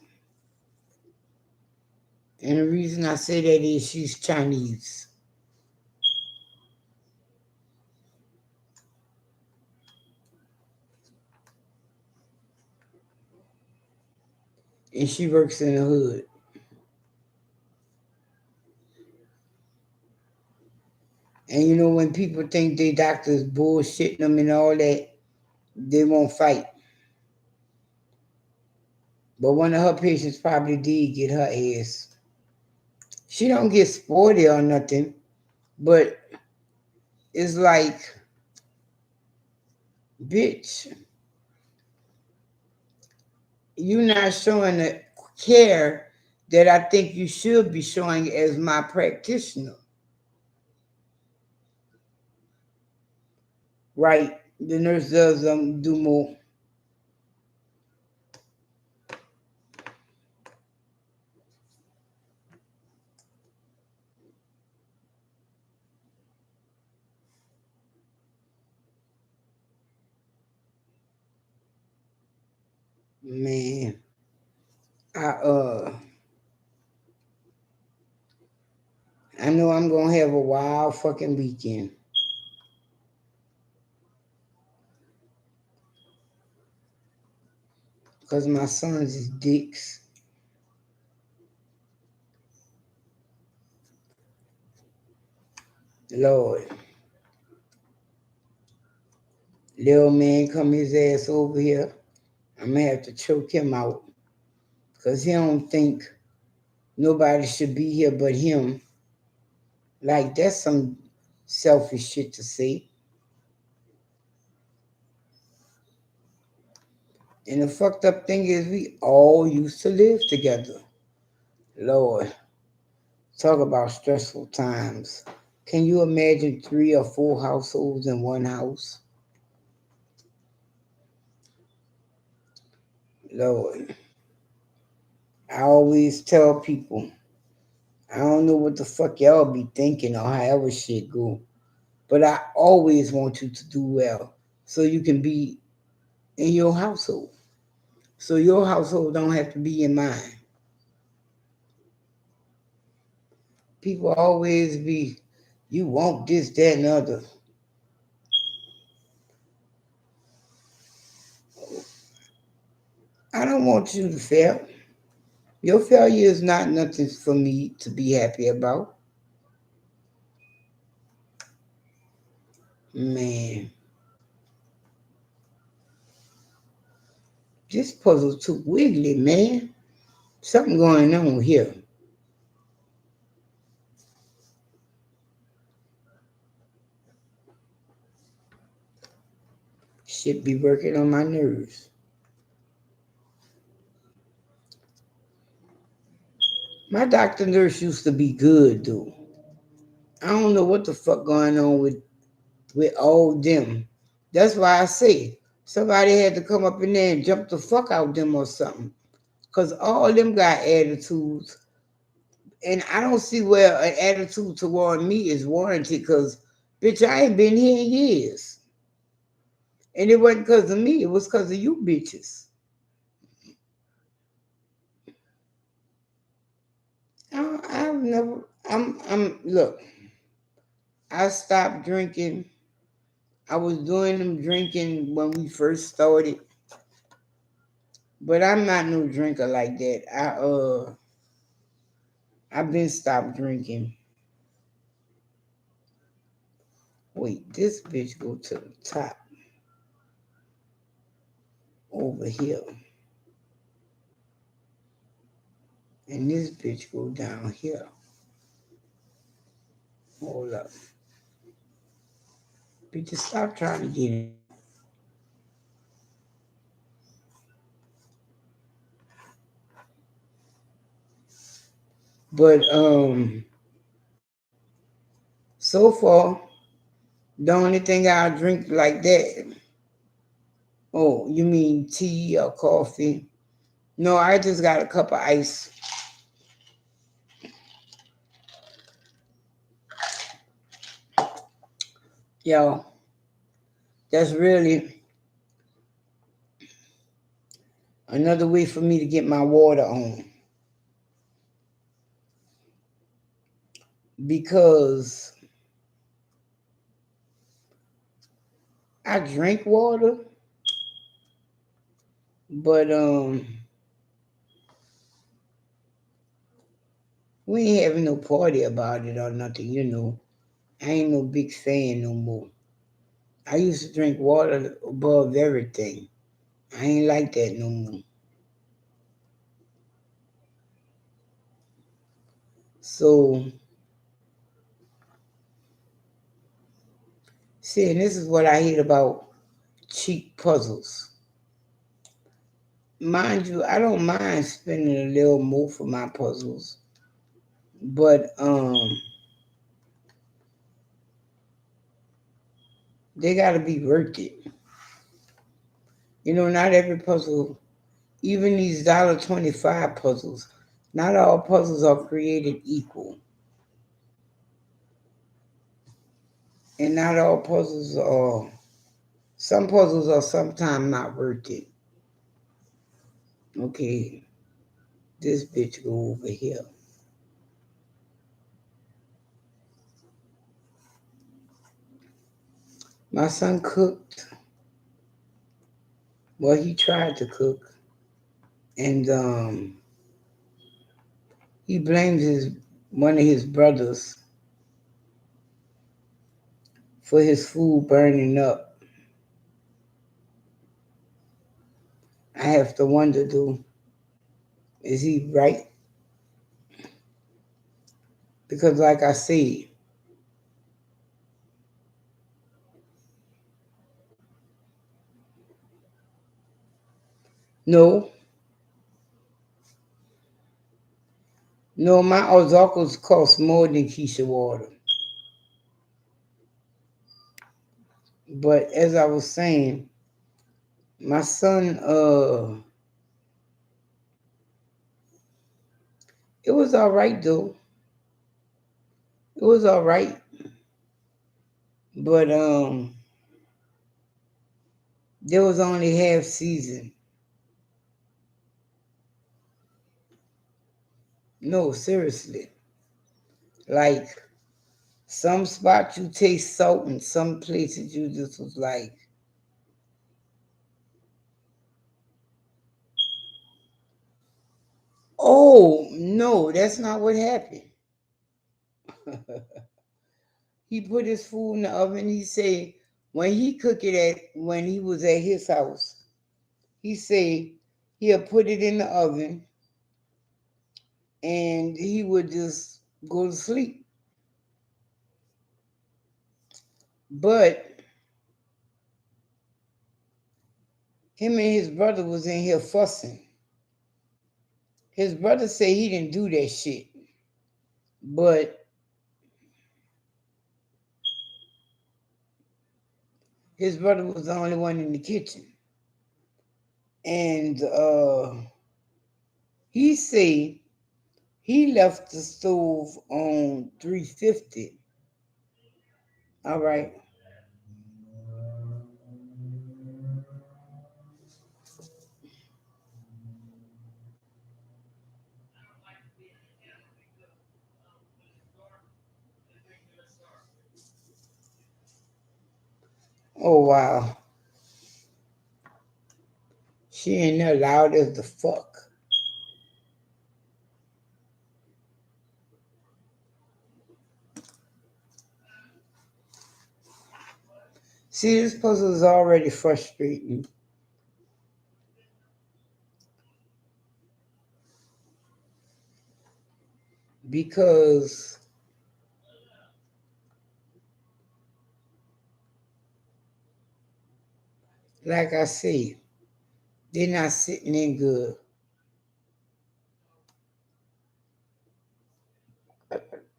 And the reason I say that is she's Chinese. And she works in the hood. And you know, when people think they doctors bullshitting them and all that, they won't fight. But one of her patients probably did get her ass. She don't get sporty or nothing, but it's like, bitch, you not showing the care that I think you should be showing as my practitioner. Right? The nurse does do more. Man, I I know I'm gonna have a wild fucking weekend. Because my sons is dicks. Lord. Little man come his ass over here. I'm gonna have to choke him out. Because he don't think nobody should be here but him. Like, that's some selfish shit to say. And the fucked up thing is we all used to live together. Lord, talk about stressful times. Can you imagine 3 or 4 households in one house? Lord, I always tell people, I don't know what the fuck y'all be thinking or however shit go, but I always want you to do well so you can be in your household. So your household don't have to be in mine. People always be, you want this, that, and other. I don't want you to fail. Your failure is not nothing for me to be happy about. Man, this puzzle too wiggly, man. Something going on here. Should be working on my nerves. My doctor nurse used to be good though. I don't know what the fuck going on with all them. That's why I say somebody had to come up in there and jump the fuck out them or something. Cause all them got attitudes, and I don't see where an attitude toward me is warranted. Cause bitch, I ain't been here in years, and it wasn't cause of me. It was cause of you bitches. I've never. I'm. Look. I stopped drinking. I was doing them drinking when we first started, but I'm not no drinker like that. I've been stopped drinking. Wait, this bitch go to the top over here, and this bitch go down here. Hold up, bitch, stop trying to get in. But so far the only thing I drink like that. Oh, you mean tea or coffee? No, I just got a cup of ice. Yo, that's really another way for me to get my water on because I drink water, but we ain't having no party about it or nothing. I ain't no big fan no more. I used to drink water above everything. I ain't like that no more. So, see, and this is what I hate about cheap puzzles. Mind you, I don't mind spending a little more for my puzzles, but they gotta be worth it. Not every puzzle, even these $1.25 puzzles, not all puzzles are created equal. And not all puzzles are, some puzzles are sometimes not worth it. Okay, this bitch go over here. My son cooked. Well, he tried to cook, and he blames one of his brothers for his food burning up. I have to wonder, though, is he right? Because, like I said, no, no, my Ozarkos cost more than Keisha water. But as I was saying, my son, it was all right though. It was all right, but There was only half season. No, seriously. Like some spots you taste salt, and some places you just was like, oh no, that's not what happened. He put his food in the oven. He said when he cook it at when he was at his house, he said he'll put it in the oven and he would just go to sleep. But him and his brother was in here fussing. His brother said he didn't do that shit, but his brother was the only one in the kitchen. And he said he left the stove on 350. All right. Oh wow. She ain't that loud as the fuck. See, this puzzle is already frustrating because, like I said, they're not sitting in good.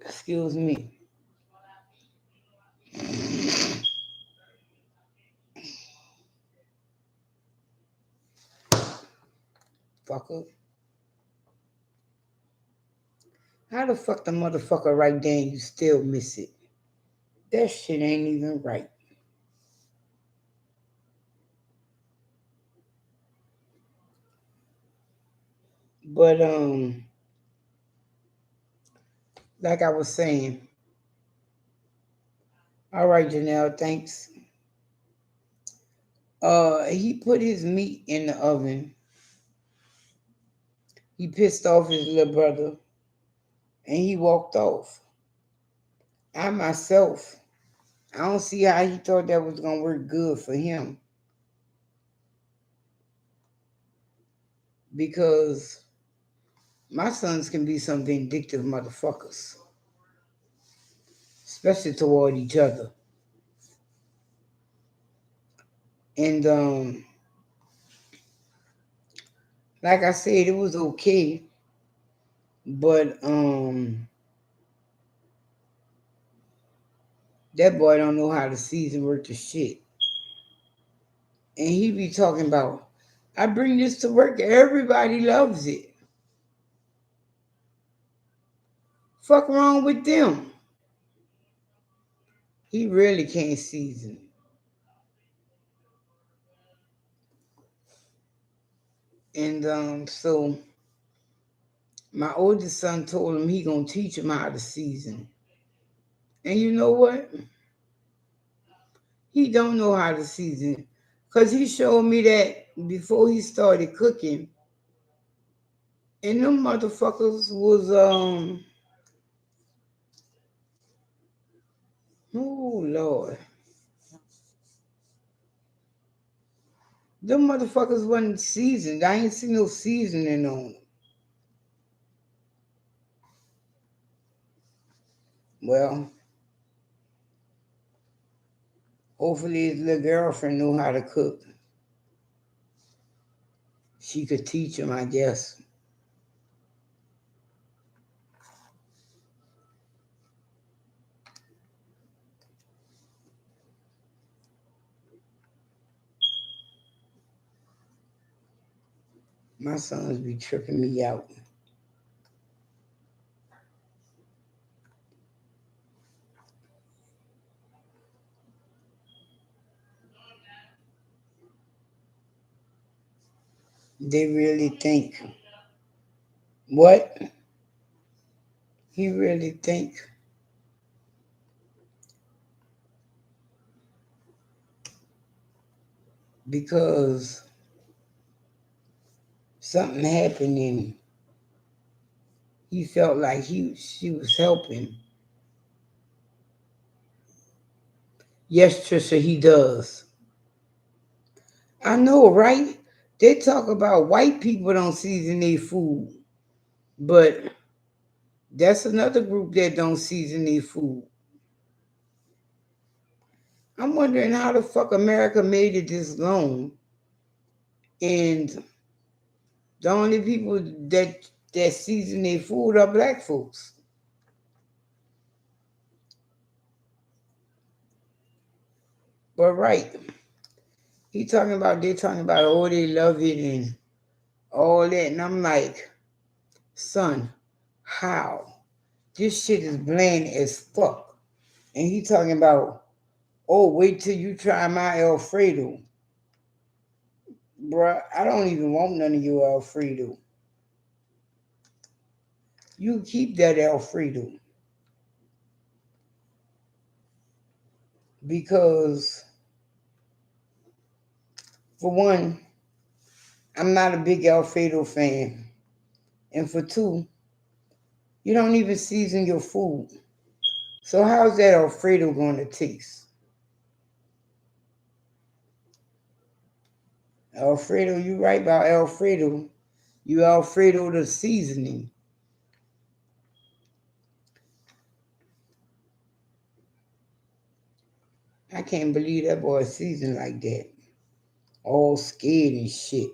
Excuse me. Fucker. How the fuck the motherfucker right there and you still miss it? That shit ain't even right. But like I was saying, all right, Janelle, thanks. He put his meat in the oven. He pissed off his little brother and he walked off. I myself, I don't see how he thought that was gonna work good for him because my sons can be some vindictive motherfuckers, especially toward each other. And like I said, it was okay, but that boy don't know how to season worth the shit. And he be talking about, I bring this to work, everybody loves it. Fuck wrong with them? He really can't season. And so my oldest son told him he gonna teach him how to season. And you know what? He don't know how to season. Cause he showed me that before he started cooking. And them motherfuckers was oh Lord. Them motherfuckers wasn't seasoned. I ain't seen no seasoning on them. Well, hopefully his little girlfriend knew how to cook. She could teach him, I guess. My sons be tripping me out. They really think what? He really think because something happened and he felt like she was helping. Yes, Trisha, he does. I know, right? They talk about white people don't season their food, but that's another group that don't season their food. I'm wondering how the fuck America made it this long, and the only people that season their food are black folks. But right, they talking about oh they love it and all that, and I'm like, son, how? This shit is bland as fuck. And he talking about oh wait till you try my Alfredo, bruh. I don't even want none of your Alfredo. You keep that Alfredo because for one, I'm not a big Alfredo fan, and for two, you don't even season your food. So how's that Alfredo going to taste? Alfredo, you right about Alfredo. You Alfredo the seasoning. I can't believe that boy seasoned like that. All scared and shit.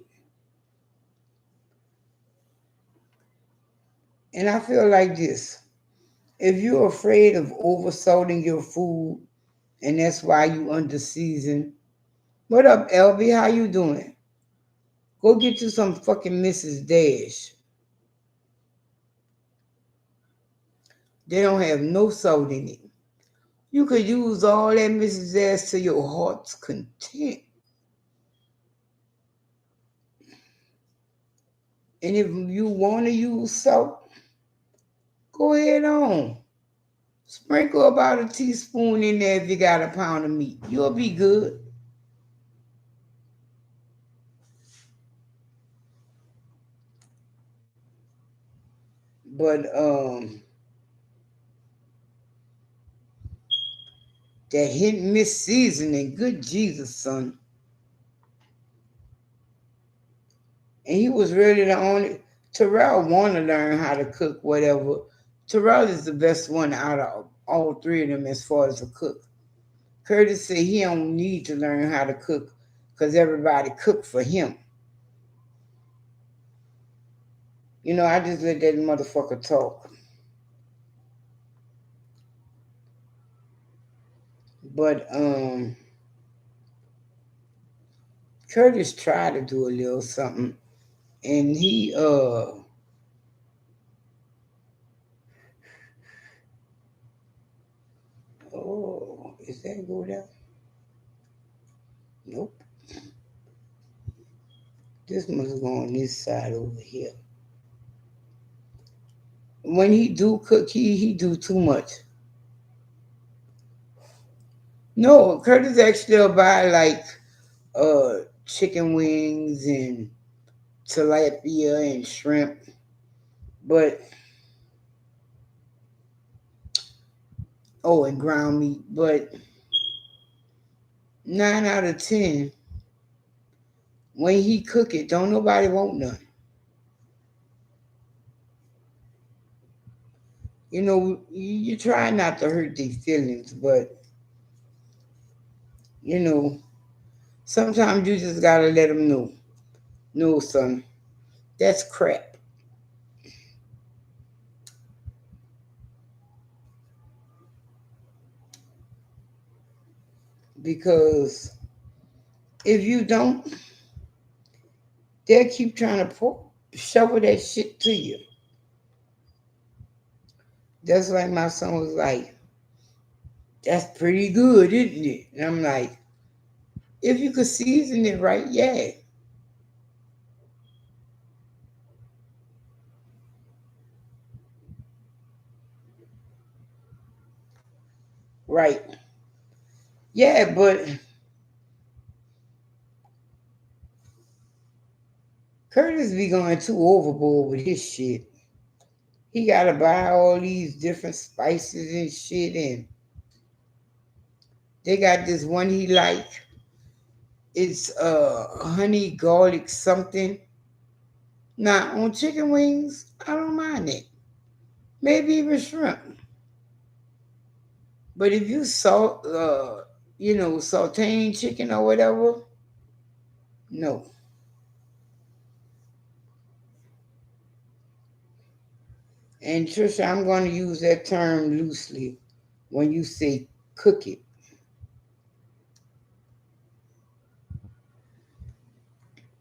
And I feel like this. If you're afraid of oversalting your food and that's why you under season, what up, LB? How you doing? Go get you some fucking Mrs. Dash. They don't have no salt in it. You could use all that Mrs. Dash to your heart's content. And if you want to use salt, go ahead on. Sprinkle about a teaspoon in there if you got a pound of meat. You'll be good. But that hit and miss seasoning, good Jesus, son. And he was really the only. Terrell want to learn how to cook whatever. Terrell is the best one out of all three of them as far as a cook. Curtis said he don't need to learn how to cook because everybody cook for him. You know, I just let that motherfucker talk. But Curtis tried to do a little something, and he oh, is that go down? Nope. This must go on this side over here. When he do cook, he do too much. No, Curtis actually will buy like chicken wings and tilapia and shrimp, but oh, and ground meat. But 9 out of 10, when he cook it, don't nobody want none. You know, you try not to hurt their feelings, but you know, sometimes you just gotta let them know. No, son, that's crap. Because if you don't, they'll keep trying to shovel that shit to you. That's like my son was like, that's pretty good, isn't it? And I'm like, if you could season it right, yeah. Right. Yeah, but Curtis be going too overboard with his shit. He gotta buy all these different spices and shit, and they got this one he like. It's honey garlic something. Now on chicken wings, I don't mind it. Maybe even shrimp. But if you sauteing chicken or whatever, no. And Trisha, I'm going to use that term loosely when you say cook it.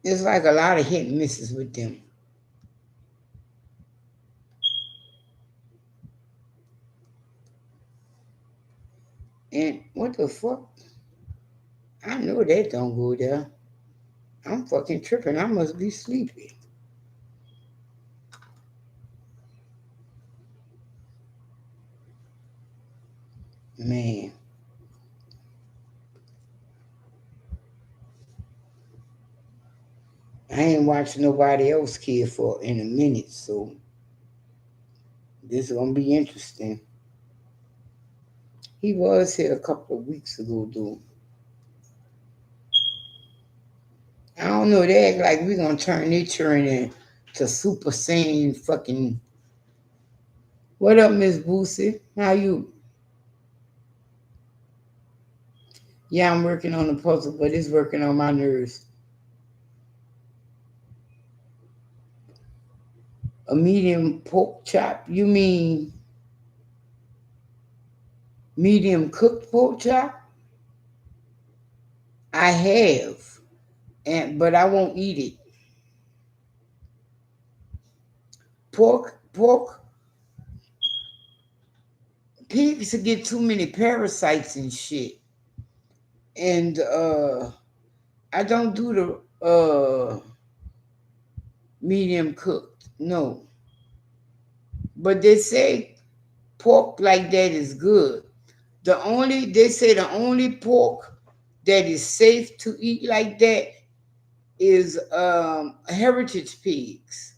It's like a lot of hit and misses with them. And what the fuck? I know that don't go there. I'm fucking tripping. I must be sleepy. Man, I ain't watched nobody else kid for in a minute, so this is gonna be interesting. He was here a couple of weeks ago, though. I don't know. They act like we gonna turn nature into Super Saiyan fucking. What up, Miss Boosie? How you? Yeah, I'm working on the puzzle, but it's working on my nerves. A medium pork chop? You mean medium cooked pork chop? I have, but I won't eat it. Pork, pigs get too many parasites and shit, and I don't do the medium cooked. No, but they say pork like that is good. They say the only pork that is safe to eat like that is heritage pigs.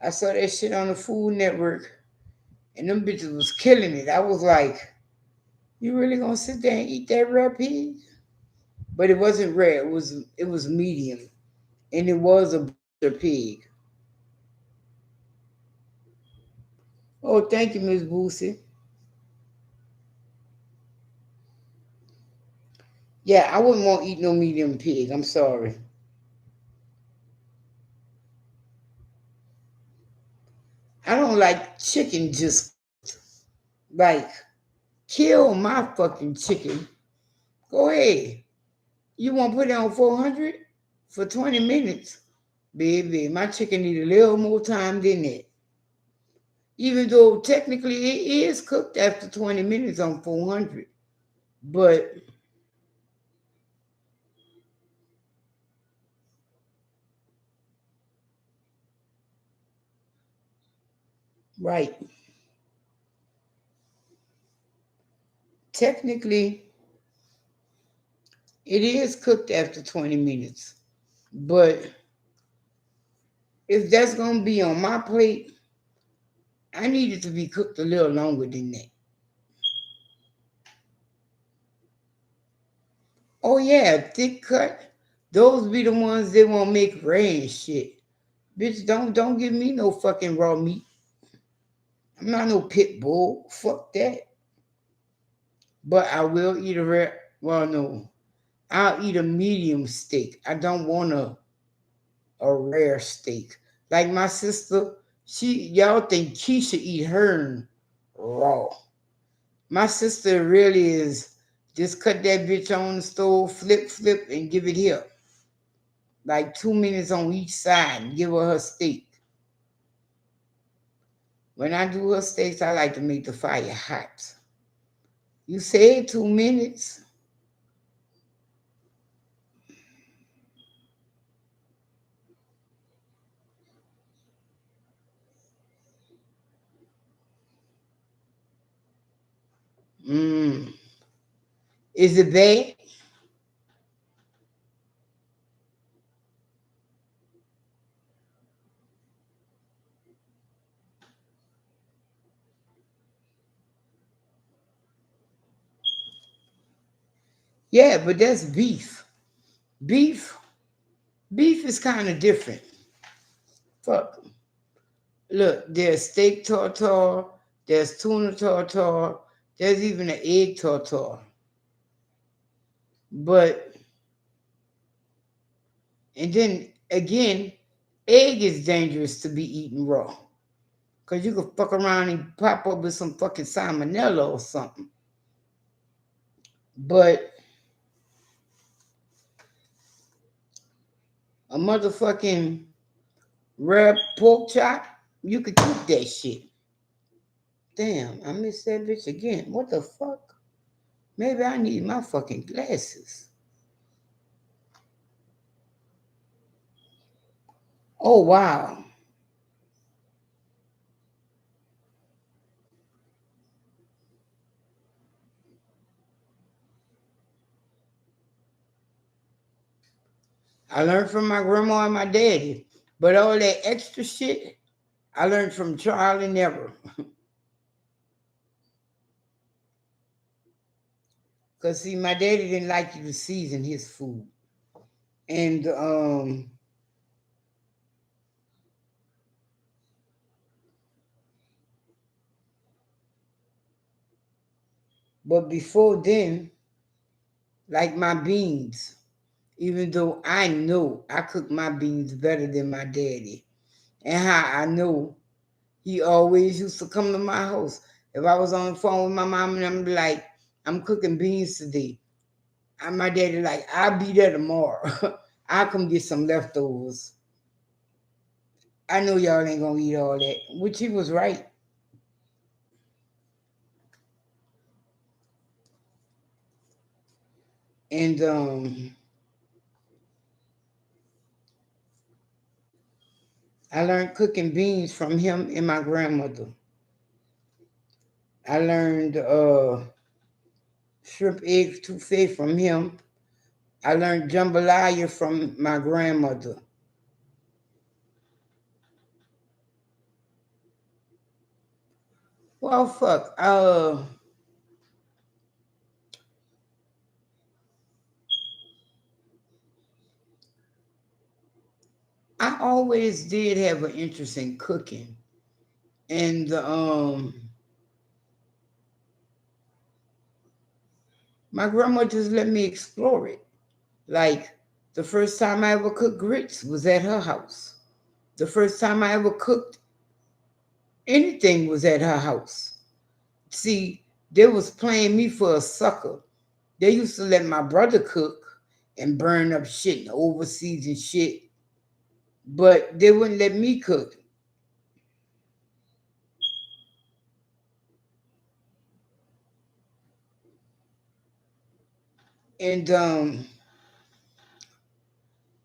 I saw that shit on the Food Network, and them bitches was killing it. I was like, "You really gonna sit there and eat that rare pig?" But it wasn't rare. It was medium, and it was a butcher pig. Oh, thank you, Miss Boosie. Yeah, I wouldn't want to eat no medium pig. I'm sorry. I don't like chicken just like kill my fucking chicken. Go ahead. You want to put it on 400 for 20 minutes? Baby, my chicken need a little more time than that. Even though technically it is cooked after 20 minutes on 400. But, right, technically it is cooked after 20 minutes. But if that's going to be on my plate, I need it to be cooked a little longer than that. Oh, yeah, thick cut. Those be the ones they won't make rare and shit. Bitch, don't give me no fucking raw meat. I'm not no pit bull. Fuck that. But I will eat a rare. Well, no, I'll eat a medium steak. I don't want a rare steak. Like my sister, y'all think Keisha eat her raw. My sister really is just cut that bitch on the stove, flip, and give it here. Like 2 minutes on each side and give her steak. When I do her steaks, I like to make the fire hot. You said 2 minutes. Mm. Is it bad? Yeah, but that's beef. Beef, beef is kind of different. Fuck. Look, there's steak tartare, there's tuna tartare, there's even an egg tartare. But, and then again, egg is dangerous to be eaten raw. Because you could fuck around and pop up with some fucking salmonella or something. But a motherfucking rare pork chop, you could keep that shit. Damn, I missed that bitch again. What the fuck? Maybe I need my fucking glasses. Oh, wow. I learned from my grandma and my daddy. But all that extra shit, I learned from trial and error. Because, see, my daddy didn't like you to season his food. And, but before then, like my beans, even though I know I cook my beans better than my daddy. And how I know, he always used to come to my house. If I was on the phone with my mom and I'm like, I'm cooking beans today. And my daddy like, I'll be there tomorrow. I'll come get some leftovers. I know y'all ain't gonna eat all that, which he was right. And I learned cooking beans from him and my grandmother. I learned shrimp eggs touffee from him. I learned jambalaya from my grandmother. Well, fuck. I always did have an interest in cooking, and my grandma just let me explore it. Like the first time I ever cooked grits was at her house. The first time I ever cooked anything was at her house. See, they was playing me for a sucker. They used to let my brother cook and burn up shit and overseas and shit, but they wouldn't let me cook. And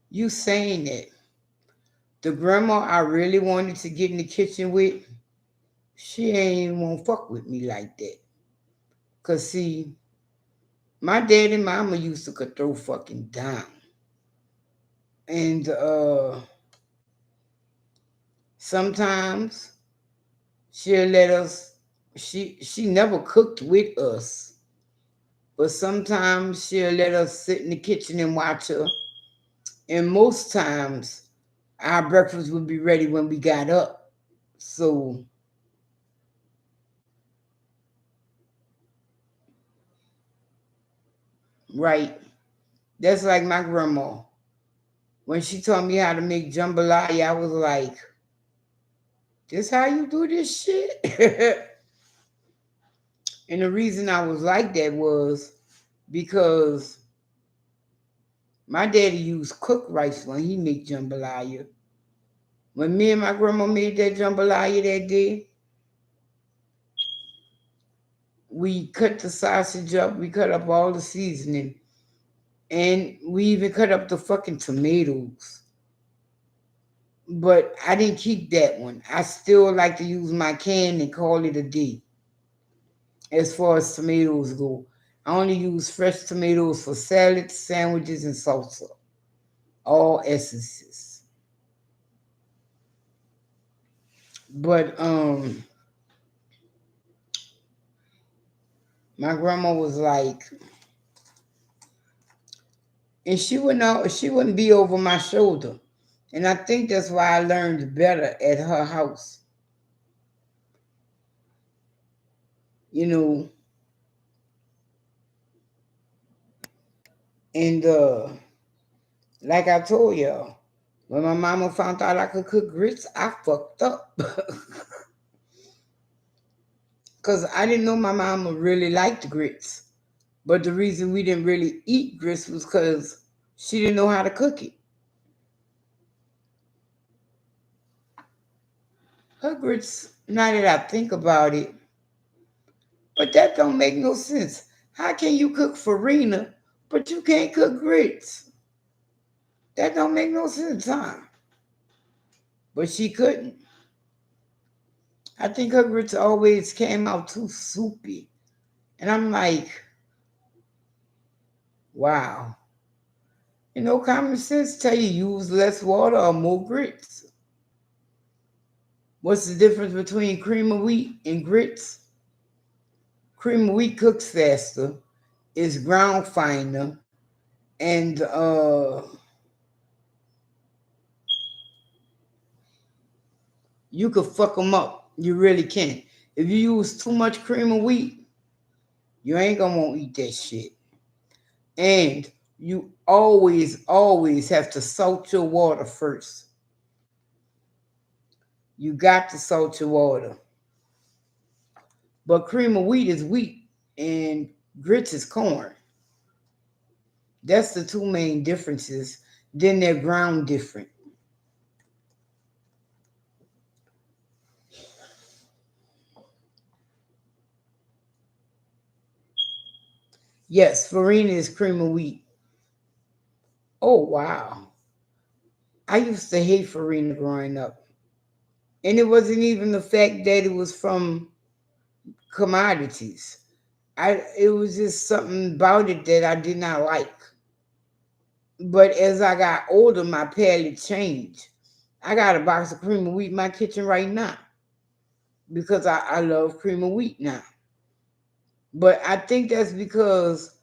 you saying that the grandma I really wanted to get in the kitchen with, she ain't won't fuck with me like that. Cause see, my dad and mama used to could throw fucking down. And sometimes she'll let us she never cooked with us. But sometimes she'll let us sit in the kitchen and watch her. And most times our breakfast would be ready when we got up. So right. That's like my grandma. When she taught me how to make jambalaya, I was like, this how you do this shit? And the reason I was like that was because my daddy used cooked rice when he made jambalaya. When me and my grandma made that jambalaya that day, we cut the sausage up, we cut up all the seasoning, and we even cut up the fucking tomatoes. But I didn't keep that one. I still like to use my can and call it a day. as far as tomatoes go. I only use fresh tomatoes for salads, sandwiches, and salsa. All essences. But my grandma was like, and she wouldn't be over my shoulder. And I think that's why I learned better at her house. You know, and like I told y'all, when my mama found out I could cook grits, I fucked up. Cause I didn't know my mama really liked grits. But the reason we didn't really eat grits was because she didn't know how to cook it. Her grits, now that I think about it, but that don't make no sense. How can you cook farina, but you can't cook grits? That don't make no sense, huh? But she couldn't. I think her grits always came out too soupy. And I'm like, wow. You know, common sense tell you use less water or more grits. What's the difference between cream of wheat and grits? Cream of wheat cooks faster, is ground finer, and you could fuck them up. You really can. If you use too much cream of wheat, you ain't gonna want to eat that shit. And you always have to salt your water first. You got to salt your water. But cream of wheat is wheat and grits is corn. That's the two main differences. Then they're ground different. Yes, farina is cream of wheat. Oh wow. I used to hate farina growing up. And it wasn't even the fact that it was from commodities. It was just something about it that I did not like. But as I got older, my palate changed. I got a box of cream of wheat in my kitchen right now because I love cream of wheat now. But I think that's because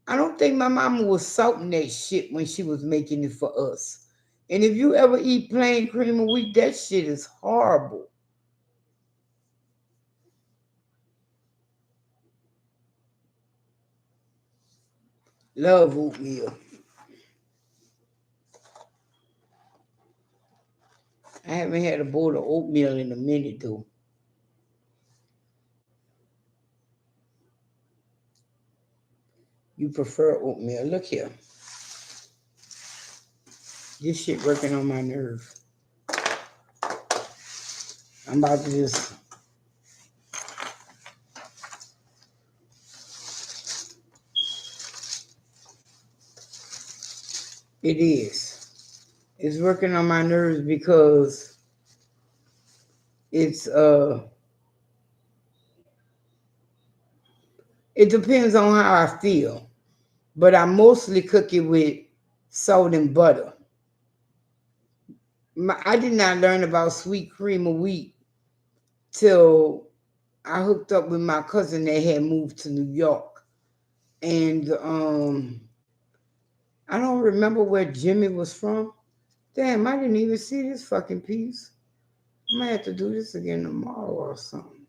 I don't think my mama was salting that shit when she was making it for us. And if you ever eat plain cream of wheat, that shit is horrible. Love oatmeal. I haven't had a bowl of oatmeal in a minute though. You prefer oatmeal? Look here. This shit working on my nerve. I'm about to just. It is. It's working on my nerves because it's it depends on how I feel. But I mostly cook it with salt and butter. I did not learn about sweet cream of wheat till I hooked up with my cousin that had moved to New York. And I don't remember where Jimmy was from. Damn, I didn't even see this fucking piece. I might have to do this again tomorrow or something.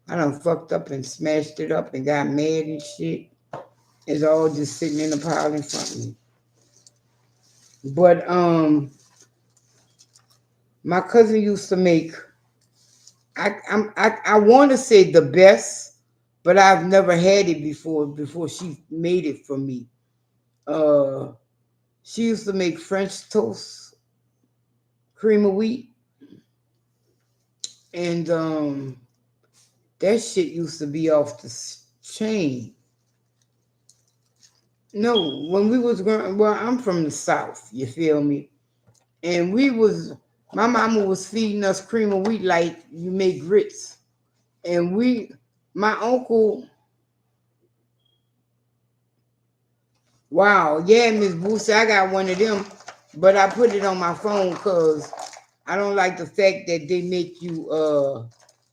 I done fucked up and smashed it up and got mad and shit. It's all just sitting in the pile in front of me. But my cousin used to make. I want to say the best, but I've never had it before. Before she made it for me, uh, she used to make French toast, cream of wheat, and that shit used to be off the chain. No, when we was growing, well, I'm from the South, you feel me? And my mama was feeding us cream of wheat like you make grits. And My uncle, wow, yeah, Miss Boosie, I got one of them, but I put it on my phone because I don't like the fact that they make you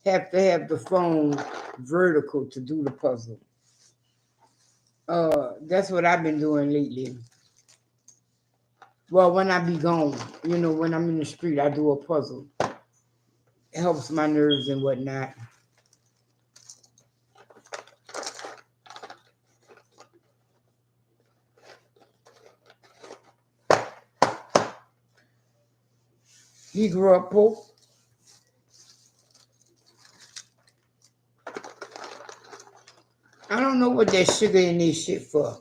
have to have the phone vertical to do the puzzle. That's what I've been doing lately. Well, when I be gone, when I'm in the street, I do a puzzle. It helps my nerves and whatnot. He grew up poor. I don't know what that sugar in this shit for.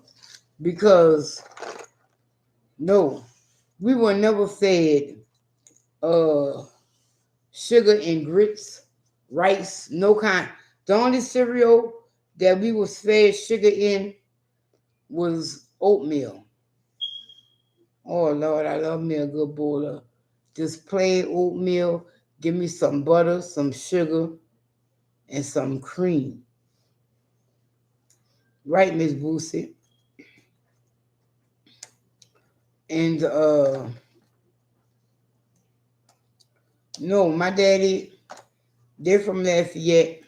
Because no, we were never fed uh sugar and grits, rice, no kind. The only cereal that we was fed sugar in was oatmeal. Oh Lord, I love me a good bowl of just plain oatmeal. Give me some butter, some sugar, and some cream. Right, Miss Boosie? And no, my daddy, they're from Lafayette,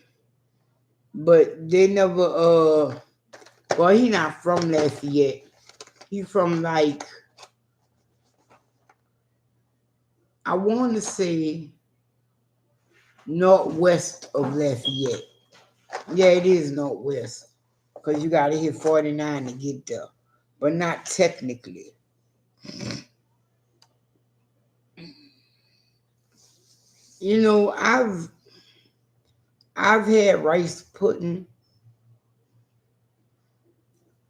but they never well, he not from Lafayette. He from like, I wanna say northwest of Lafayette. Yeah, it is northwest. Because you gotta hit 49 to get there. But not technically. You know, I've had rice pudding,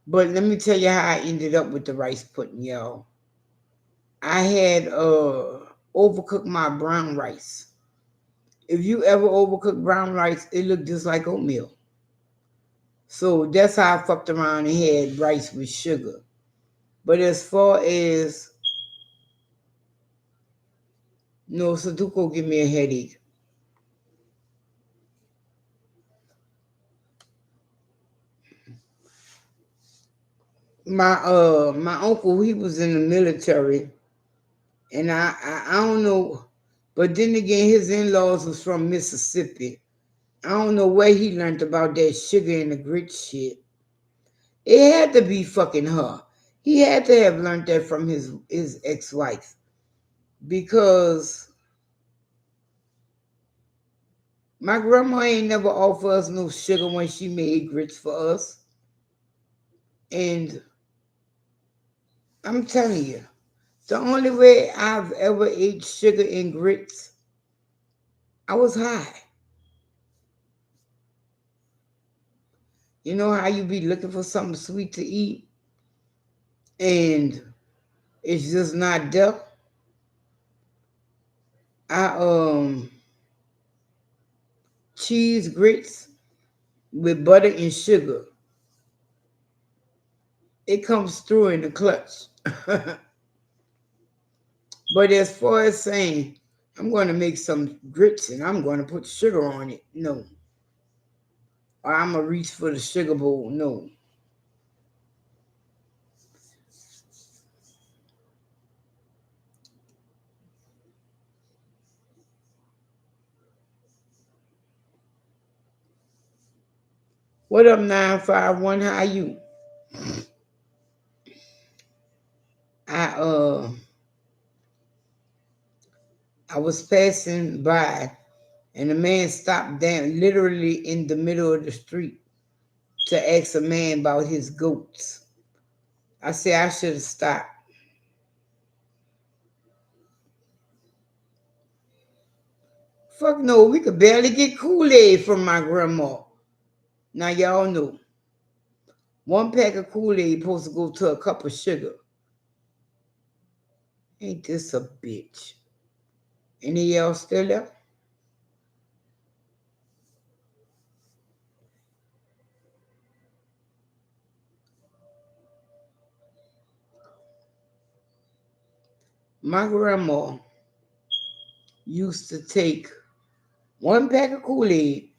but let me tell you how I ended up with the rice pudding, y'all. I had overcooked my brown rice. If you ever overcook brown rice, it looked just like oatmeal. So that's how I fucked around and had rice with sugar. But as far as no, Sudoku give me a headache. My uncle, he was in the military, and I don't know, but then again, his in-laws was from Mississippi. I don't know where he learned about that sugar and the grit shit. It had to be fucking her. He had to have learned that from his ex-wife because my grandma ain't never offered us no sugar when she made grits for us. And I'm telling you, the only way I've ever ate sugar and grits, I was high. You know how you be looking for something sweet to eat and it's just not there? I cheese grits with butter and sugar. It comes through in the clutch. But as far as saying, I'm going to make some grits and I'm going to put sugar on it, no. Or I'm going to reach for the sugar bowl, no. What up, 951? How you? I uh I was passing by and a man stopped down literally in the middle of the street to ask a man about his goats. I said I should have stopped. Fuck no, we could barely get Kool-Aid from my grandma. Now y'all know. One pack of Kool-Aid supposed to go to a cup of sugar. Ain't this a bitch? Any of y'all still there? My grandma used to take one pack of Kool-Aid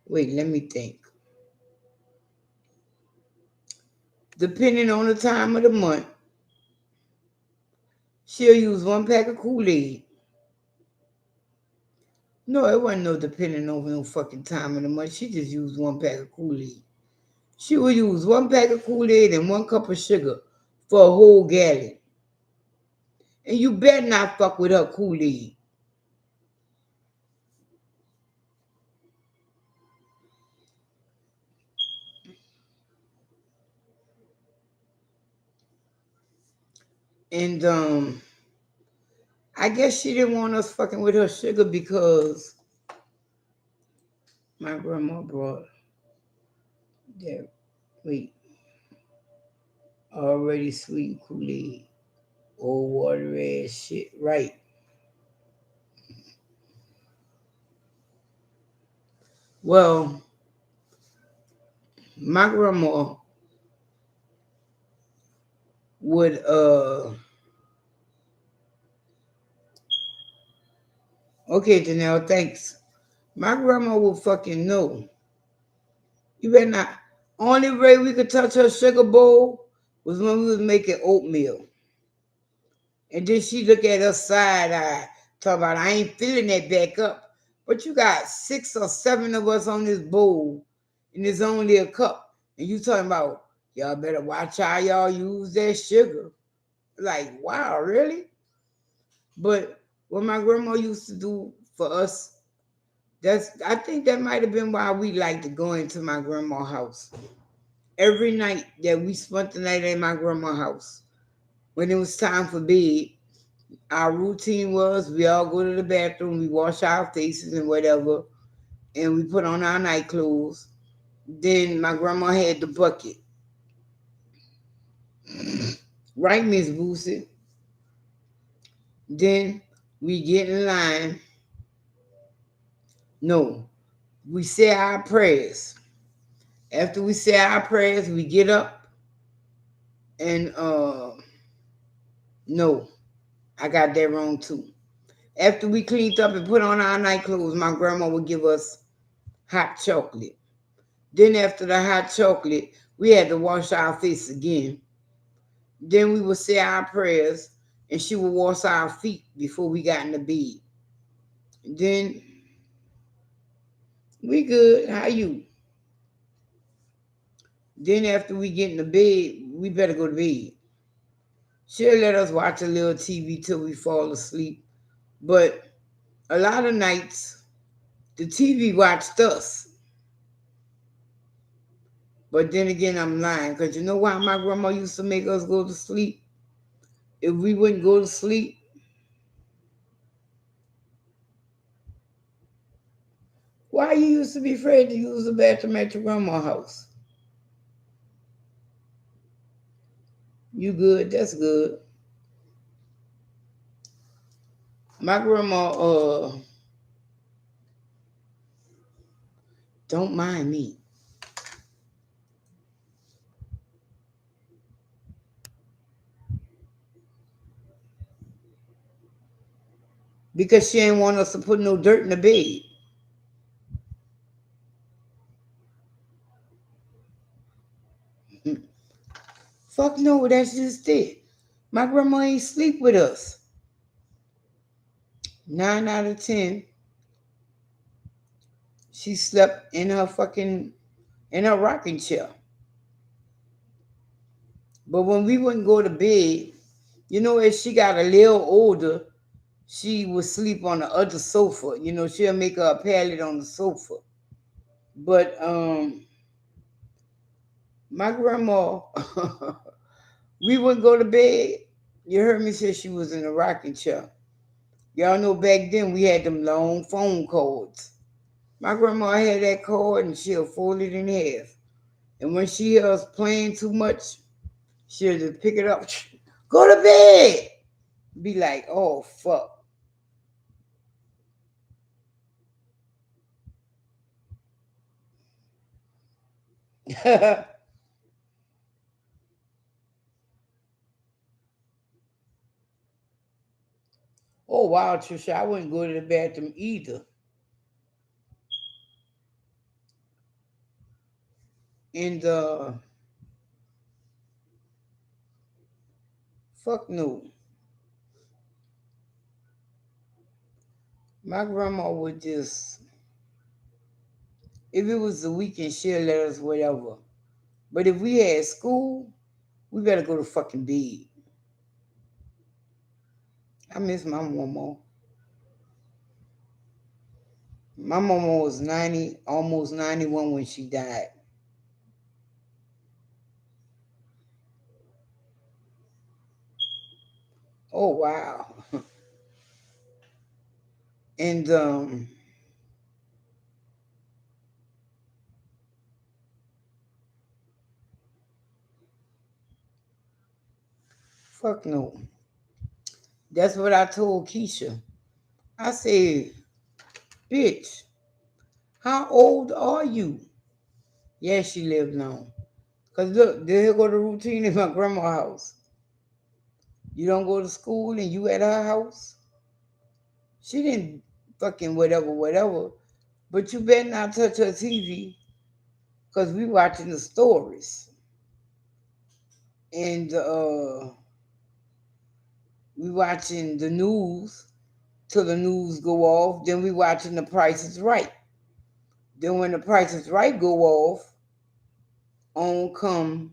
Wait, let me think. Depending on the time of the month, she'll use 1 pack of Kool-Aid. No, it wasn't no depending on no fucking time of the month. She just used 1 pack of Kool-Aid. She would use 1 pack of Kool-Aid and 1 cup of sugar for a whole gallon. And you better not fuck with her Kool-Aid. And I guess she didn't want us fucking with her sugar because my grandma brought that, wait, already sweet Kool-Aid. Old water ass shit. Right. Well, my grandma would okay, Janelle, thanks. My grandma would fucking know. You better not. Only way we could touch her sugar bowl was when we was making oatmeal. And then she look at us side eye, talk about I ain't filling that back up. But you got 6 or 7 of us on this bowl, and it's only a cup. And you talking about y'all better watch how y'all use that sugar. Like, wow, really? But what my grandma used to do for us, I think that might have been why we liked to go into my grandma's house. Every night that we spent the night at my grandma's house, when it was time for bed, our routine was we all go to the bathroom, we wash our faces and whatever, and we put on our night clothes. Then my grandma had the bucket. Right, Miss Boosie? Then we get in line. No, we say our prayers. After we say our prayers, we get up and no, I got that wrong too. After we cleaned up and put on our night clothes, my grandma would give us hot chocolate. Then after the hot chocolate, we had to wash our face again. Then we would say our prayers and she would wash our feet before we got in the bed. Then we good. How you? Then after we get in the bed, we better go to bed. She'll let us watch a little TV till we fall asleep. But a lot of nights, the TV watched us. But then again, I'm lying because you know why my grandma used to make us go to sleep? If we wouldn't go to sleep, why you used to be afraid to use the bathroom at your grandma's house? You good? That's good. My grandma don't mind me because she ain't want us to put no dirt in the bed. Fuck no, that's just it. My grandma ain't sleep with us. 9 out of 10, she slept in her rocking chair. But when we wouldn't go to bed, you know, as she got a little older, she would sleep on the other sofa. You know, she'll make her a pallet on the sofa. But my grandma, we wouldn't go to bed. You heard me say she was in a rocking chair. Y'all know back then we had them long phone cords. My grandma had that cord and she'll fold it in half. And when she hears us playing too much, she'll just pick it up, go to bed. Be like, oh fuck. Oh wow, Trisha, I wouldn't go to the bathroom either. And fuck no. My grandma would just, if it was the weekend, she'll let us whatever. But if we had school, we better go to fucking bed. I miss my mama. My mama was 90, almost 91 when she died. Oh wow. And fuck no. That's what I told Keisha. I said, bitch, how old are you? Yeah, she lived long. Cause look, there go the routine in my grandma's house. You don't go to school and you at her house. She didn't fucking whatever, whatever. But you better not touch her TV because we watching the stories. And we watching the news till the news go off. Then we watching the Price is Right. Then when the Price is Right go off, on come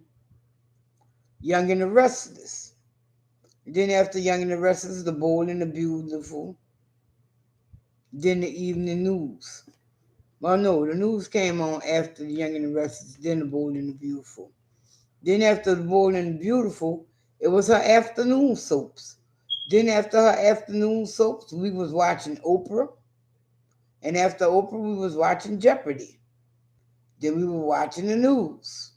Young and the Restless. Then after Young and the Restless, The Bold and the Beautiful. Then the evening news. Well, no, the news came on after The Young and the Restless, then The Bold and the Beautiful. Then after The Bold and the Beautiful, it was her afternoon soaps. Then after her afternoon soaps, we was watching Oprah. And after Oprah, we was watching Jeopardy. Then we were watching the news.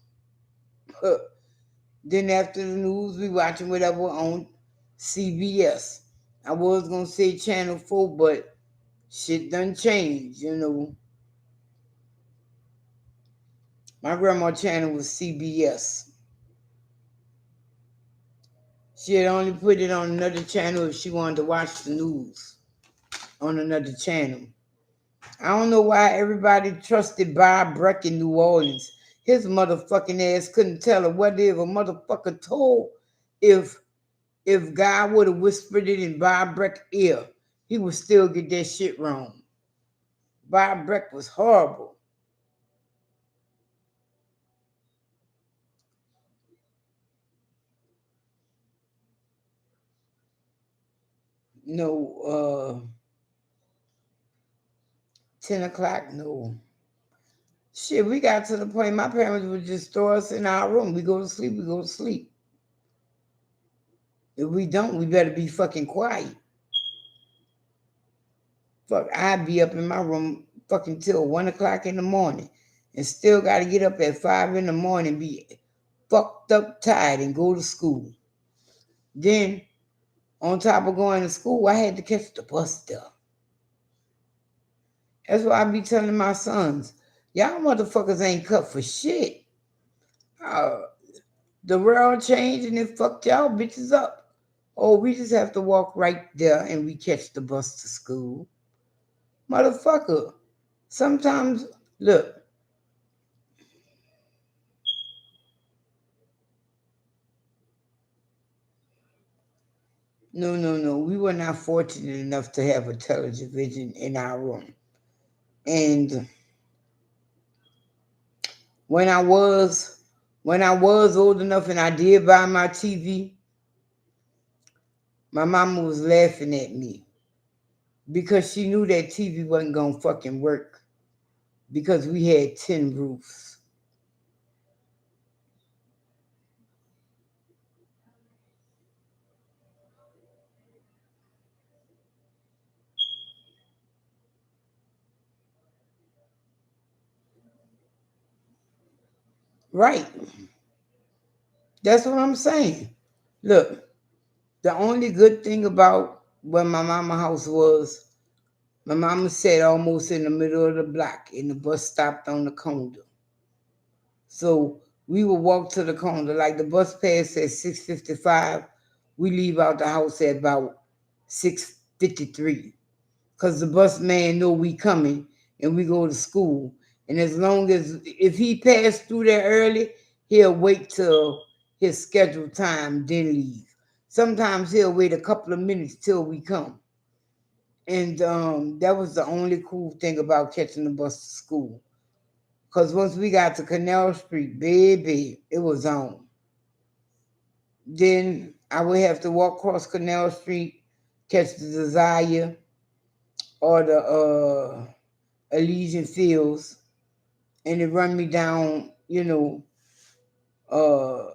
Then after the news, we watching whatever on CBS. I was gonna say Channel 4, but shit done changed, you know. My grandma channel was CBS. She had only put it on another channel if she wanted to watch the news on another channel. I don't know why everybody trusted Bob Breck in New Orleans. His motherfucking ass couldn't tell her what if a motherfucker told if God would have whispered it in Bob Breck's ear, he would still get that shit wrong. Bob Breck was horrible. No, 10 o'clock, no. Shit, we got to the point my parents would just throw us in our room. We go to sleep, we go to sleep. If we don't, we better be fucking quiet. Fuck, I'd be up in my room fucking till 1 o'clock in the morning and still got to get up at 5 in the morning, be fucked up tired and go to school. Then, on top of going to school, I had to catch the bus there. That's why I be telling my sons, y'all motherfuckers ain't cut for shit. Uh, the world changed and it fucked y'all bitches up. Oh, we just have to walk right there and we catch the bus to school. Motherfucker, sometimes, look, no, no, no. We were not fortunate enough to have a television in our room. And when I was old enough and I did buy my TV, my mama was laughing at me because she knew that TV wasn't gonna fucking work because we had tin roofs. Right. That's what I'm saying. Look, the only good thing about where my mama house was, my mama sat almost in the middle of the block and the bus stopped on the corner. So we would walk to the corner. Like the bus pass at 6:55, we leave out the house at about 6:53. Cause the bus man know we coming and we go to school. And as long as if he passed through there early, he'll wait till his scheduled time, then leave. Sometimes he'll wait a couple of minutes till we come. And that was the only cool thing about catching the bus to school. Because once we got to Canal Street, baby, it was on. Then I would have to walk across Canal Street, catch the Desire or the Elysian Fields, and it run me down, uh,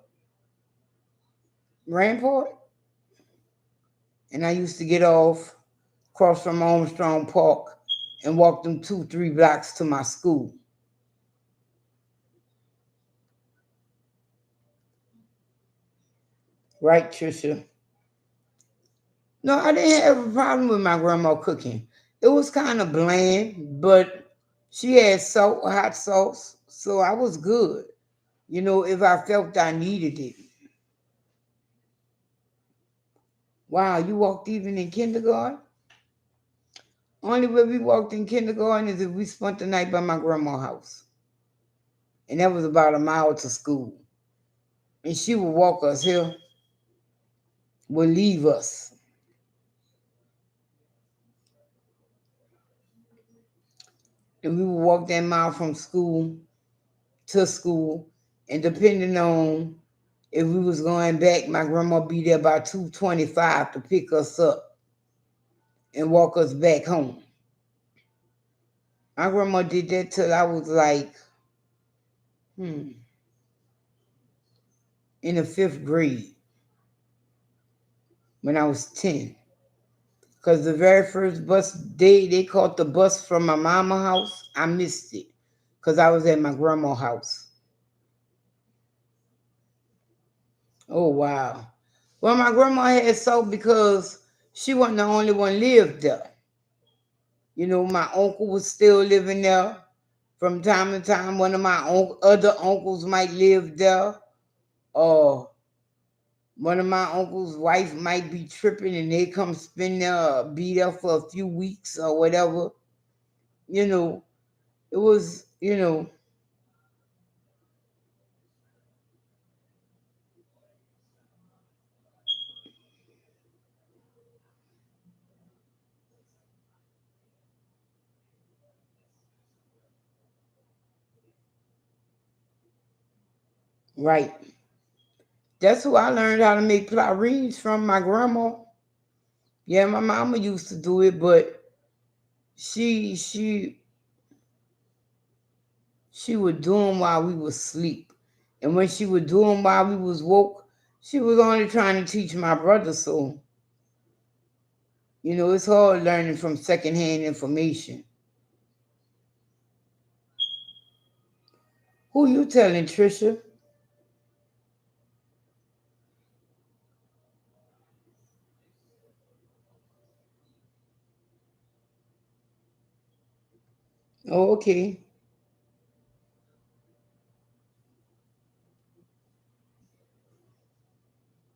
Rampart. And I used to get off, cross from Armstrong Park, and walk them 2, 3 blocks to my school. Right, Trisha? No, I didn't have a problem with my grandma cooking. It was kind of bland, but she had salt, hot sauce, so I was good. If I felt I needed it. Wow, you walked even in kindergarten? Only way we walked in kindergarten is if we spent the night by my grandma's house. And that was about a mile to school. And she would walk us here, would leave us. And we would walk that mile from school to school. And depending on if we was going back, my grandma be there by 2:25 to pick us up and walk us back home. My grandma did that till I was like, in the 5th grade when I was 10. Because the very first bus day, they called the bus from my mama house. I missed it because I was at my grandma's house. Oh, wow. Well, my grandma had salt because she wasn't the only one lived there. My uncle was still living there. From time to time, one of my other uncles might live there, or one of my uncle's wife might be tripping and they come spend there, be there for a few weeks or whatever. You know, it was, right. That's who I learned how to make clarines from, my grandma. Yeah, my mama used to do it, but she she she would do them while we was asleep. And when she would do them while we was woke, she was only trying to teach my brother. So, it's hard learning from secondhand information. Who you telling, Trisha? Oh, okay.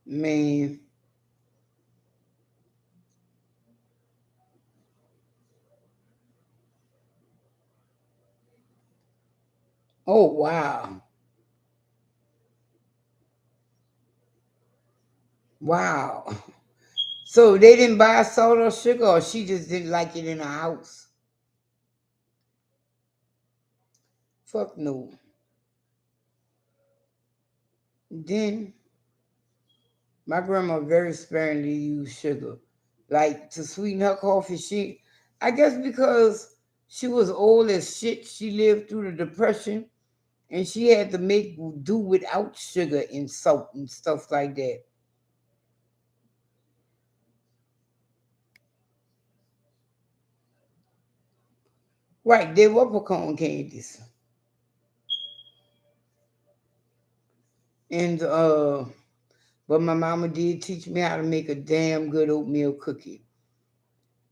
Man. Oh, wow. Wow. So they didn't buy salt or sugar, or she just didn't like it in her house? Fuck no. Then my grandma very sparingly used sugar. Like to sweeten her coffee, I guess because she was old as shit, she lived through the Depression and she had to make do without sugar and salt and stuff like that. Right, they were pecan candies. And but my mama did teach me how to make a damn good oatmeal cookie.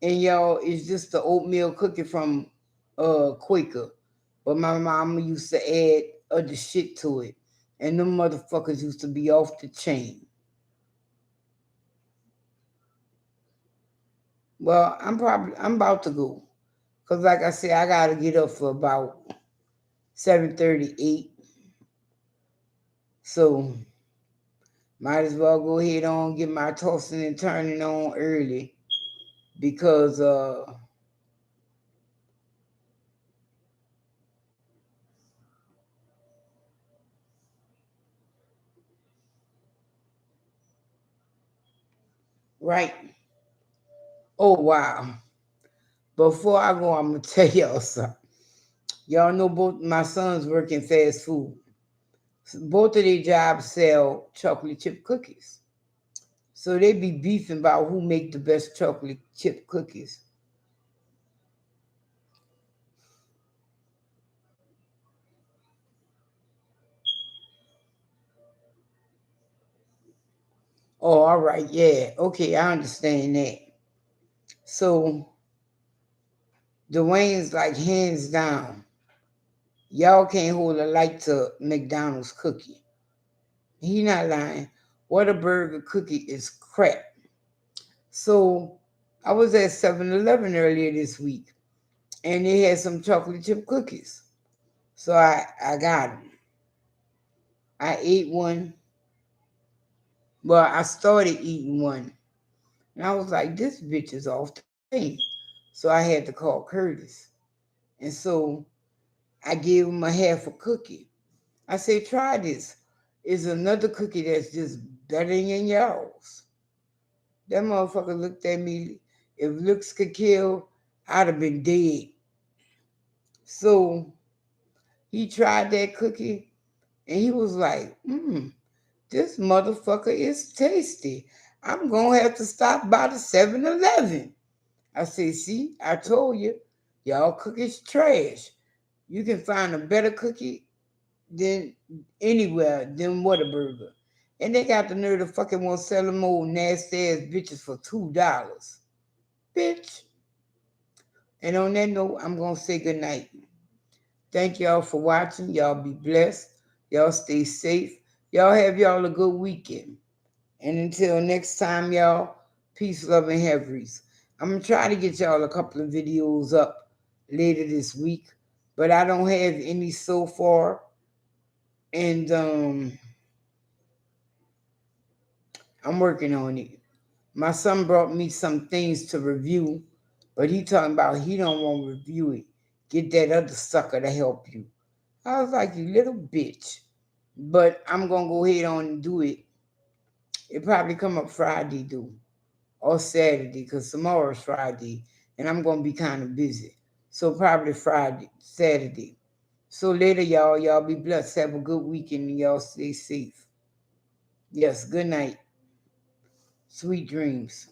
And y'all, it's just the oatmeal cookie from Quaker. But my mama used to add other shit to it. And them motherfuckers used to be off the chain. Well, I'm about to go. Cause like I said, I gotta get up for about 7:38. So might as well go ahead on get my tossing and turning on early because right. Oh wow. Before I go, I'm gonna tell y'all something. Y'all know both my sons work in fast food. Both of their jobs sell chocolate chip cookies. So they be beefing about who make the best chocolate chip cookies. Oh, all right, yeah. Okay, I understand that. So Dwayne's like hands down. Y'all can't hold a light to McDonald's cookie. He not lying. Whataburger cookie is crap. So I was at 7-Eleven earlier this week and they had some chocolate chip cookies. So I got them. I ate one. Well, I started eating one. And I was like, this bitch is off the chain. So I had to call Curtis. And so I gave him a half a cookie. I said, try this. It's another cookie that's just better than y'all's. That motherfucker looked at me. If looks could kill, I'd have been dead. So he tried that cookie and he was like, this motherfucker is tasty. I'm going to have to stop by the 7-Eleven. I said, see, I told you, y'all cookies trash. You can find a better cookie than anywhere than Whataburger. And they got the nerve to fucking want to sell them old nasty ass bitches for $2. Bitch. And on that note, I'm going to say goodnight. Thank y'all for watching. Y'all be blessed. Y'all stay safe. Y'all have y'all a good weekend. And until next time, y'all, peace, love, and haveries. I'm going to try to get y'all a couple of videos up later this week, but I don't have any so far. And I'm working on it. My son brought me some things to review, but he talking about he don't want to review it. Get that other sucker to help you. I was like, you little bitch. But I'm going to go ahead on and do it. It probably come up Friday, though. Or Saturday, because tomorrow's Friday, and I'm going to be kind of busy. So probably Friday, Saturday. So later, y'all. Y'all be blessed. Have a good weekend, and y'all stay safe. Yes, good night. Sweet dreams.